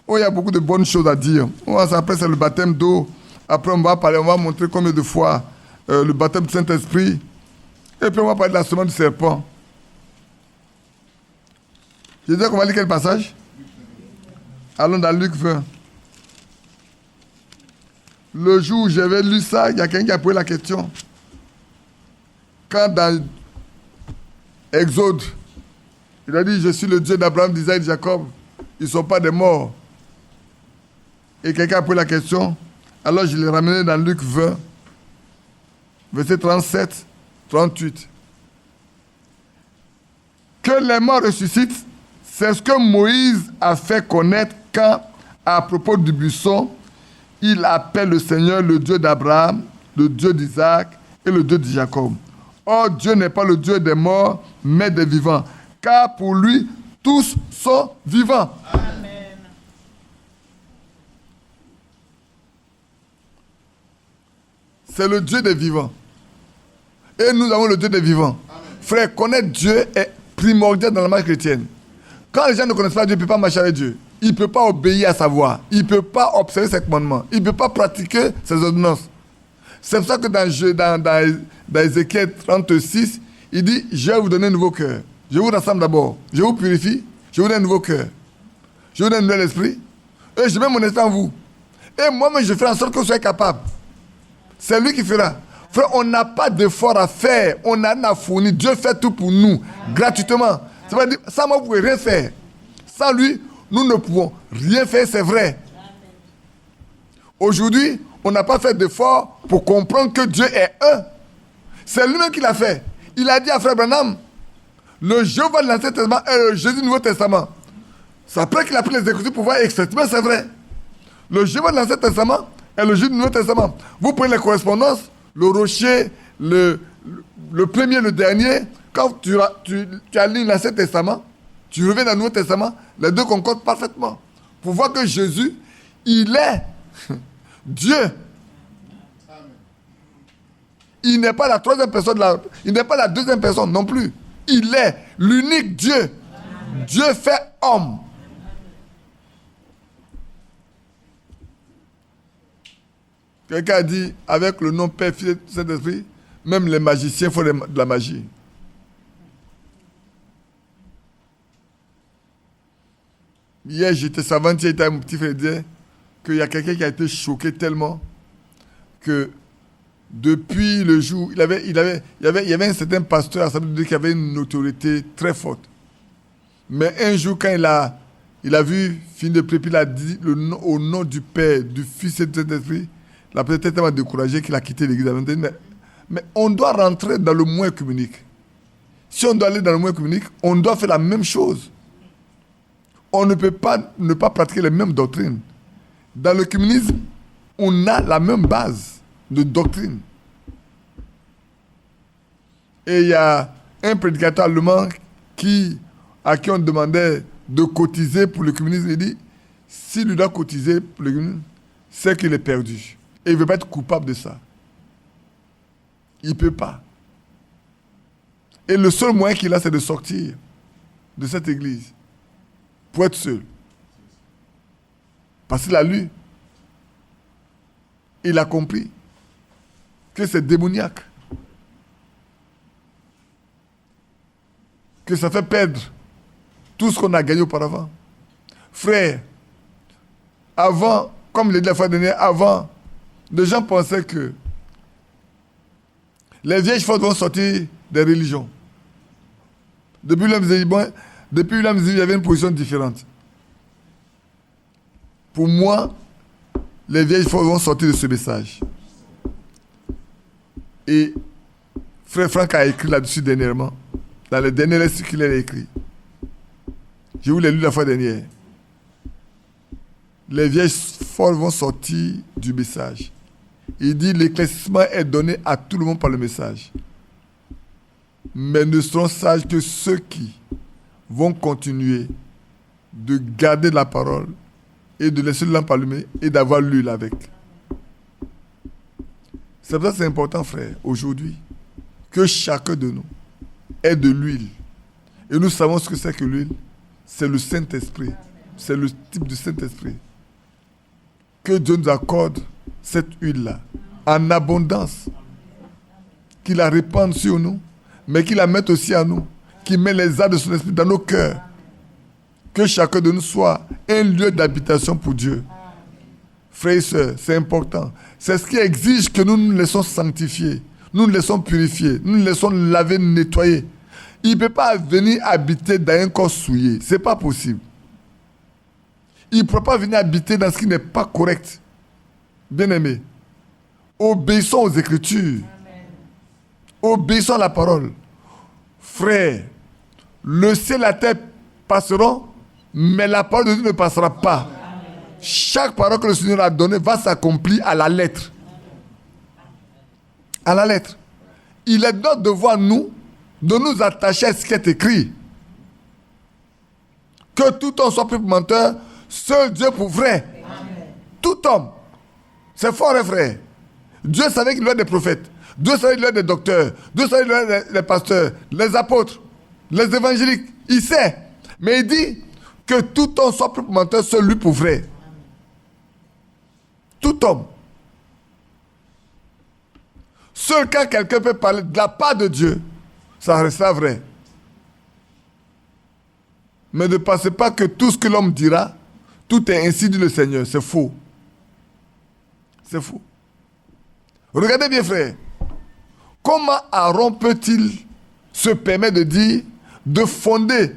Oh, il y a beaucoup de bonnes choses à dire. Oh, après, c'est le baptême d'eau. Après, on va parler, on va montrer combien de fois le baptême du Saint-Esprit. Et puis, on va parler de la semence du serpent. Je disais qu'on va lire quel passage? Allons dans Luc 20. Le jour où j'avais lu ça, il y a quelqu'un qui a posé la question. Quand dans Exode, il a dit, je suis le Dieu d'Abraham, d'Isaac et de Jacob. Ils ne sont pas des morts. Et quelqu'un a posé la question. Alors je l'ai ramené dans Luc 20, verset 37, 38. Que les morts ressuscitent, c'est ce que Moïse a fait connaître quand, à propos du buisson, il appelle le Seigneur le Dieu d'Abraham, le Dieu d'Isaac et le Dieu de Jacob. Or, Dieu n'est pas le Dieu des morts, mais des vivants. Car pour lui, tous sont vivants. Amen. C'est le Dieu des vivants. Et nous avons le Dieu des vivants. Amen. Frère, connaître Dieu est primordial dans la marche chrétienne. Quand les gens ne connaissent pas Dieu, ils ne peuvent pas marcher avec Dieu. Il ne peut pas obéir à sa voix. Il ne peut pas observer ses commandements. Il ne peut pas pratiquer ses ordonnances. C'est pour ça que dans Ézéchiel 36, il dit, je vais vous donner un nouveau cœur. Je vous rassemble d'abord. Je vous purifie. Je vous donne un nouveau cœur. Je vous donne un nouvel esprit. Et je mets mon esprit en vous. Et moi-même, je ferai en sorte que vous soyez capable. C'est lui qui fera. Frère, on n'a pas d'effort à faire. On n'a rien à fournir. Dieu fait tout pour nous, gratuitement. Ça veut dire, sans moi, vous ne pouvez rien faire. Sans lui, nous ne pouvons rien faire, c'est vrai. Aujourd'hui, on n'a pas fait d'effort pour comprendre que Dieu est un. C'est lui-même qui l'a fait. Il a dit à Frère Branham, le Jéhovah de l'Ancien Testament est le Jésus du Nouveau Testament. C'est après qu'il a pris les Écritures pour voir exactement, c'est vrai. Le Jéhovah de l'Ancien Testament est le Jésus du Nouveau Testament. Vous prenez les correspondances, le rocher, le premier, le dernier. Quand tu as lu l'Ancien Testament, tu reviens dans le Nouveau Testament, les deux concordent parfaitement. Pour voir que Jésus, il est Dieu. Il n'est pas la troisième personne, il n'est pas la deuxième personne non plus. Il est l'unique Dieu. Dieu fait homme. Quelqu'un a dit, avec le nom Père, Fils et Saint-Esprit, même les magiciens font de la magie. Hier, j'étais savant, j'étais mon petit frère disait qu'il y a quelqu'un qui a été choqué tellement que depuis le jour, il y avait un certain pasteur à Saint-Denis qui avait une autorité très forte. Mais un jour, quand il a vu finir de prier, il a dit au nom du Père, du Fils et du Saint-Esprit, il a peut-être tellement découragé qu'il a quitté l'église. Mais on doit rentrer dans le mouvement œcuménique. Si on doit aller dans le mouvement œcuménique, on doit faire la même chose. On ne peut pas ne pas pratiquer les mêmes doctrines. Dans le communisme, on a la même base de doctrine. Et il y a un prédicateur allemand à qui on demandait de cotiser pour le communisme. Il dit, s'il lui doit cotiser pour le communisme, c'est qu'il est perdu. Et il ne veut pas être coupable de ça. Il ne peut pas. Et le seul moyen qu'il a, c'est de sortir de cette église pour être seul. Parce qu'il a lu. Il a compris que c'est démoniaque. Que ça fait perdre tout ce qu'on a gagné auparavant. Frère, avant, comme je l'ai dit la fois dernière, avant, les gens pensaient que les vieilles choses vont sortir des religions. Depuis l'homme, il y avait une position différente. Pour moi, les vieilles fois vont sortir de ce message. Et Frère Franck a écrit là-dessus dernièrement, dans les derniers lettres qu'il a écrit. Je vous l'ai lu la fois dernière. Les vieilles folles vont sortir du message. Il dit l'éclaircissement est donné à tout le monde par le message. Mais ne seront sages que ceux qui vont continuer de garder la parole et de laisser le lampe allumée et d'avoir l'huile avec. C'est pour ça que c'est important, frère, aujourd'hui, que chacun de nous ait de l'huile. Et nous savons ce que c'est que l'huile. C'est le Saint-Esprit. C'est le type du Saint-Esprit. Que Dieu nous accorde cette huile-là en abondance. Qu'il la répande sur nous, mais qu'il la mette aussi à nous. Qu'il met les arts de son esprit dans nos cœurs. Que chacun de nous soit un lieu d'habitation pour Dieu. Frères et sœurs, c'est important. C'est ce qui exige que nous nous laissons sanctifier. Nous nous laissons purifier. Nous nous laissons laver, nettoyer. Il ne peut pas venir habiter dans un corps souillé. Ce n'est pas possible. Il ne peut pas venir habiter dans ce qui n'est pas correct. Bien-aimés, obéissons aux Écritures. Amen. Obéissons à la parole. Frères, le ciel et la terre passeront, mais la parole de Dieu ne passera pas. Amen. Chaque parole que le Seigneur a donnée va s'accomplir à la lettre. À la lettre. Il est notre devoir, nous, de nous attacher à ce qui est écrit. Que tout homme soit plus menteur, seul Dieu pour vrai. Amen. Tout homme. C'est fort, hein, frère. Dieu savait qu'il y avait des prophètes. Dieu savait qu'il y avait des docteurs. Dieu savait qu'il y avait des pasteurs, les apôtres, les évangéliques. Il sait. Mais il dit que tout homme soit plus menteur, seul lui pour vrai. Tout homme. Seul quand quelqu'un peut parler de la part de Dieu, ça restera vrai. Mais ne pensez pas que tout ce que l'homme dira, tout est ainsi dit le Seigneur. C'est faux. C'est faux. Regardez bien, frère. Comment Aaron peut-il se permettre de dire, de fonder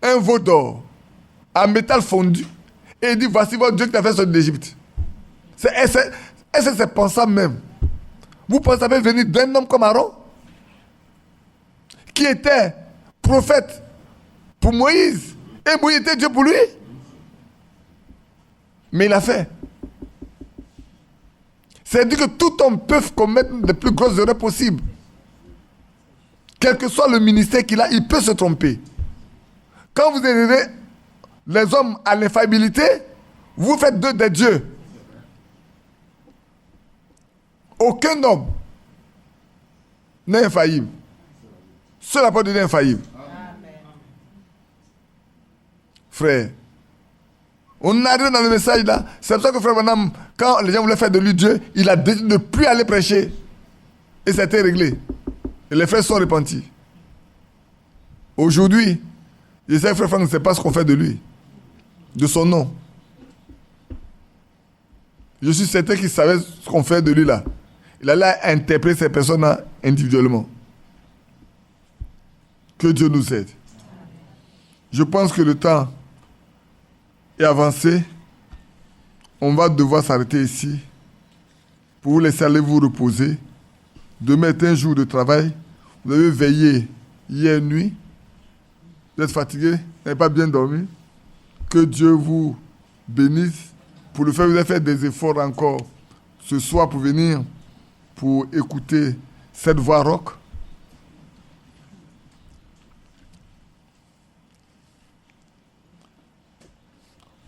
un veau d'or en métal fondu et dire, voici votre Dieu qui t'a fait sortir d'Égypte. Est-ce que c'est pensable même? Vous pensez que ça peut venir d'un homme comme Aaron, qui était prophète pour Moïse, et Moïse était Dieu pour lui? Mais il a fait. C'est-à-dire que tout homme peut commettre les plus grosses erreurs possibles. Quel que soit le ministère qu'il a, il peut se tromper. Quand vous élevez les hommes à l'infaillibilité, vous faites d'eux des dieux. Aucun homme n'est infaillible. Seul la parole de Dieu est infaillible. Amen. Frère, on arrive dans le message là. C'est pour ça que frère Branham, quand les gens voulaient faire de lui Dieu, il a décidé de ne plus aller prêcher. Et ça a été réglé. Et les frères sont repentis. Aujourd'hui, je sais que frère Franck ne sait pas ce qu'on fait de lui. De son nom. Je suis certain qu'il savait ce qu'on fait de lui là. Il allait interpréter ces personnes-là individuellement. Que Dieu nous aide. Je pense que le temps est avancé. On va devoir s'arrêter ici pour vous laisser aller vous reposer. Demain est un jour de travail. Vous avez veillé hier nuit. Vous êtes fatigué, vous n'avez pas bien dormi. Que Dieu vous bénisse. Pour le faire, vous avez fait des efforts encore ce soir pour venir, pour écouter cette voix rock.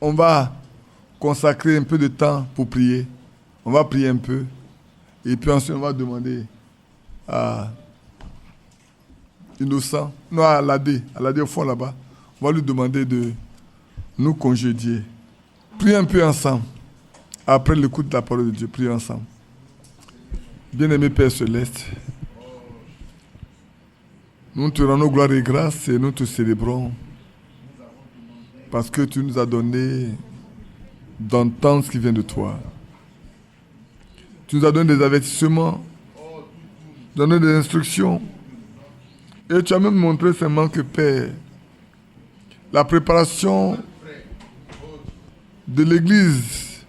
On va consacrer un peu de temps pour prier. On va prier un peu. Et puis ensuite, on va demander à Innocent, non, à Ladé au fond là-bas. On va lui demander de nous congédier. Priez un peu ensemble. Après l'écoute de la parole de Dieu, priez ensemble. Bien-aimé Père Céleste, nous te rendons gloire et grâce et nous te célébrons parce que tu nous as donné d'entendre ce qui vient de toi. Tu nous as donné des avertissements, donné des instructions et tu as même montré seulement que Père, la préparation de l'Église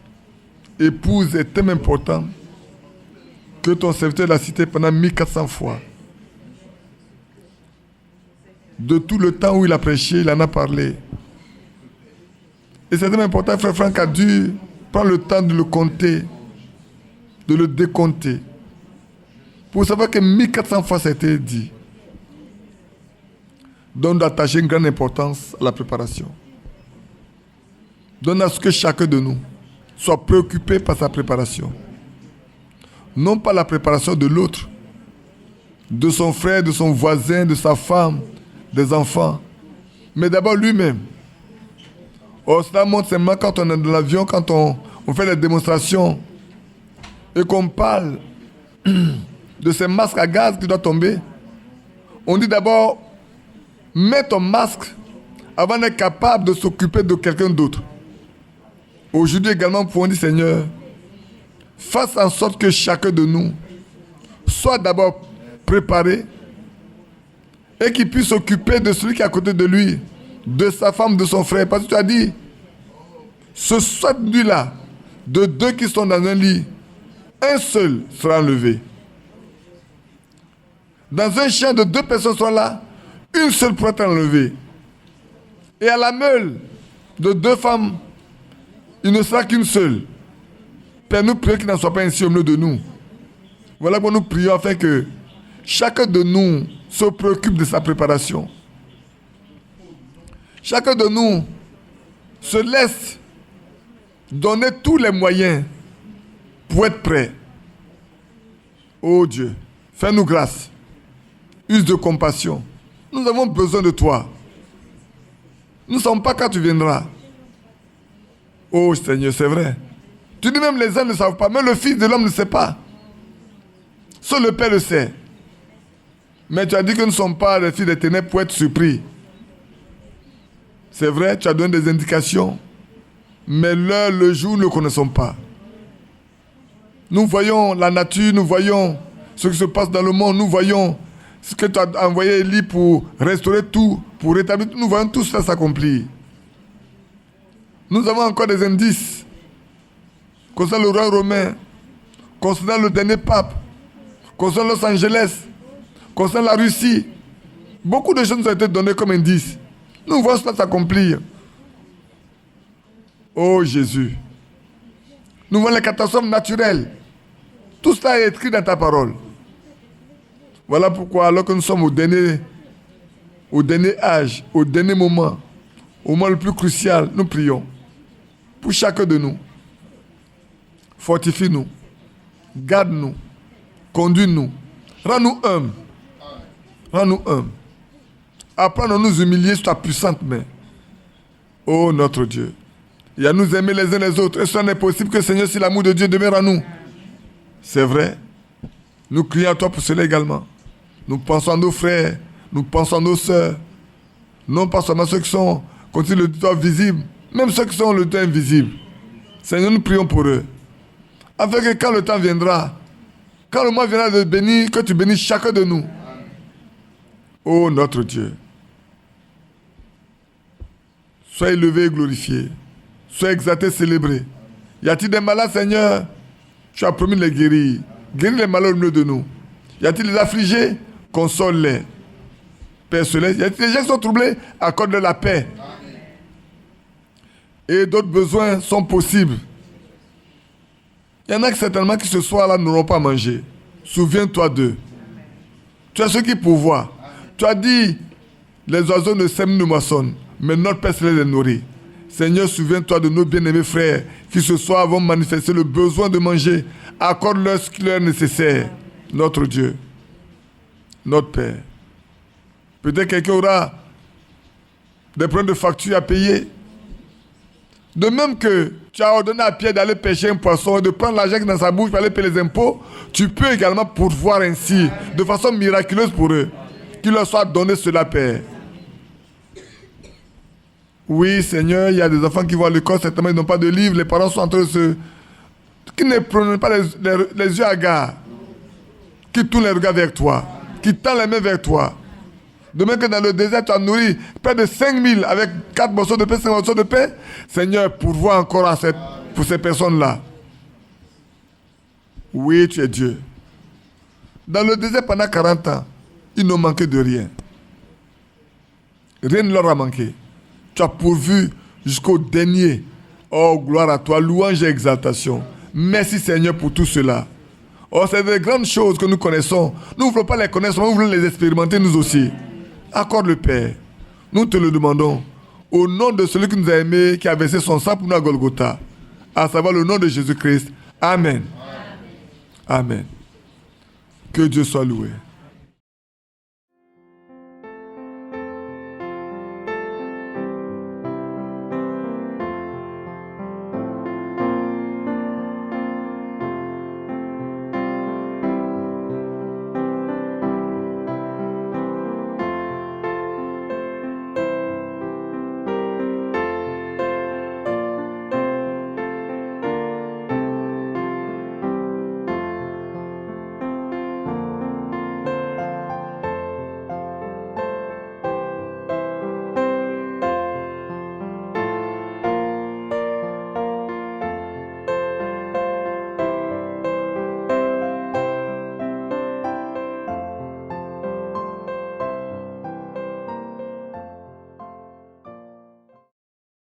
épouse est tellement importante que ton serviteur l'a cité pendant 1400 fois. De tout le temps où il a prêché, il en a parlé. Et c'est tellement important, frère Franck a dû prendre le temps de le compter, de le décompter, pour savoir que 1400 fois ça a été dit. Donc d'attacher une grande importance à la préparation. Donne à ce que chacun de nous soit préoccupé par sa préparation. Non pas la préparation de l'autre, de son frère, de son voisin, de sa femme, des enfants, mais d'abord lui-même. Oh, cela montre seulement quand on est dans l'avion, quand on fait des démonstrations et qu'on parle de ces masques à gaz qui doivent tomber. On dit d'abord, mets ton masque avant d'être capable de s'occuper de quelqu'un d'autre. Aujourd'hui également, nous pouvons dire, Seigneur, fasse en sorte que chacun de nous soit d'abord préparé et qu'il puisse s'occuper de celui qui est à côté de lui, de sa femme, de son frère. Parce que tu as dit, ce soit nuit-là, de deux qui sont dans un lit, un seul sera enlevé. Dans un champ de deux personnes sont là, une seule pourra être enlevée. Et à la meule de deux femmes, il ne sera qu'une seule. Père, nous prions qu'il n'en soit pas ainsi au milieu de nous. Voilà pourquoi nous prions afin que chacun de nous se préoccupe de sa préparation. Chacun de nous se laisse donner tous les moyens pour être prêt. Oh Dieu, fais-nous grâce. Use de compassion. Nous avons besoin de toi. Nous ne savons pas quand tu viendras. Oh Seigneur, c'est vrai. Tu dis même les hommes ne savent pas, même le Fils de l'homme ne sait pas. Seul le Père le sait. Mais tu as dit que nous ne sommes pas les filles des ténèbres pour être surpris. C'est vrai, tu as donné des indications. Mais l'heure, le jour, nous ne connaissons pas. Nous voyons la nature, nous voyons ce qui se passe dans le monde, nous voyons ce que tu as envoyé Élie pour restaurer tout, pour rétablir tout. Nous voyons tout cela s'accomplir. Nous avons encore des indices concernant le roi romain, concernant le dernier pape, concernant Los Angeles, concernant la Russie. Beaucoup de choses nous ont été données comme indices. Nous voyons cela s'accomplir. Oh Jésus. Nous voyons les catastrophes naturelles. Tout cela est écrit dans ta parole. Voilà pourquoi, alors que nous sommes au dernier âge, au dernier moment, au moment le plus crucial, nous prions pour chacun de nous. Fortifie-nous, garde-nous, conduis-nous, rends-nous humbles. Rends-nous humbles. Apprends à nous humilier sur ta puissante main. Oh notre Dieu. Et à nous aimer les uns les autres. Et cela n'est possible que Seigneur, si l'amour de Dieu demeure en nous. C'est vrai. Nous crions à toi pour cela également. Nous pensons à nos frères, nous pensons à nos sœurs. Non pas seulement ceux qui sont, contre le doigt visible, même ceux qui sont le doigt invisible. Seigneur, nous prions pour eux. Afin que quand le temps viendra, quand le mois viendra de bénir, que tu bénisses chacun de nous. Oh notre Dieu. Sois élevé et glorifié. Sois exalté, célébré. Y a-t-il des malades, Seigneur? Tu as promis de les guérir. Guéris les malades au milieu de nous. Y a-t-il des affligés? Console-les. Père céleste, y a-t-il des gens qui sont troublés? Accorde-leur la paix. Et d'autres besoins sont possibles. Il y en a certainement qui ce soir-là n'auront pas mangé. Souviens-toi d'eux. Tu as ceux qui pourvoient. Tu as dit, les oiseaux ne sèment, ne moissonnent, mais notre Père céleste les nourrit. Seigneur, souviens-toi de nos bien-aimés frères qui ce soir vont manifester le besoin de manger. Accorde-leur ce qui leur est nécessaire. Notre Dieu, notre Père. Peut-être quelqu'un aura des problèmes de facture à payer. De même que tu as ordonné à Pierre d'aller pêcher un poisson et de prendre l'argent dans sa bouche pour aller payer les impôts, tu peux également pourvoir ainsi, de façon miraculeuse pour eux. Qu'il leur soit donné cela, Père. Oui, Seigneur, il y a des enfants qui vont à l'école, certainement ils n'ont pas de livre, les parents sont en train de se... qui ne prennent pas les yeux à gare, qui tournent les regards vers toi, qui tendent les mains vers toi. De même que dans le désert, tu as nourri près de 5000 avec 4 morceaux de pain, 5 morceaux de pain. Seigneur, pourvois encore pour ces personnes-là. Oui, tu es Dieu. Dans le désert, pendant 40 ans, ils n'ont manqué de rien. Rien ne leur a manqué. Tu as pourvu jusqu'au dernier. Oh, gloire à toi, louange et exaltation. Merci Seigneur pour tout cela. Oh, c'est des grandes choses que nous connaissons. Nous ne voulons pas les connaître, mais nous voulons les expérimenter nous aussi. Accorde le Père. Nous te le demandons. Au nom de celui qui nous a aimés, qui a versé son sang pour nous à Golgotha. À savoir le nom de Jésus-Christ. Amen. Amen. Que Dieu soit loué.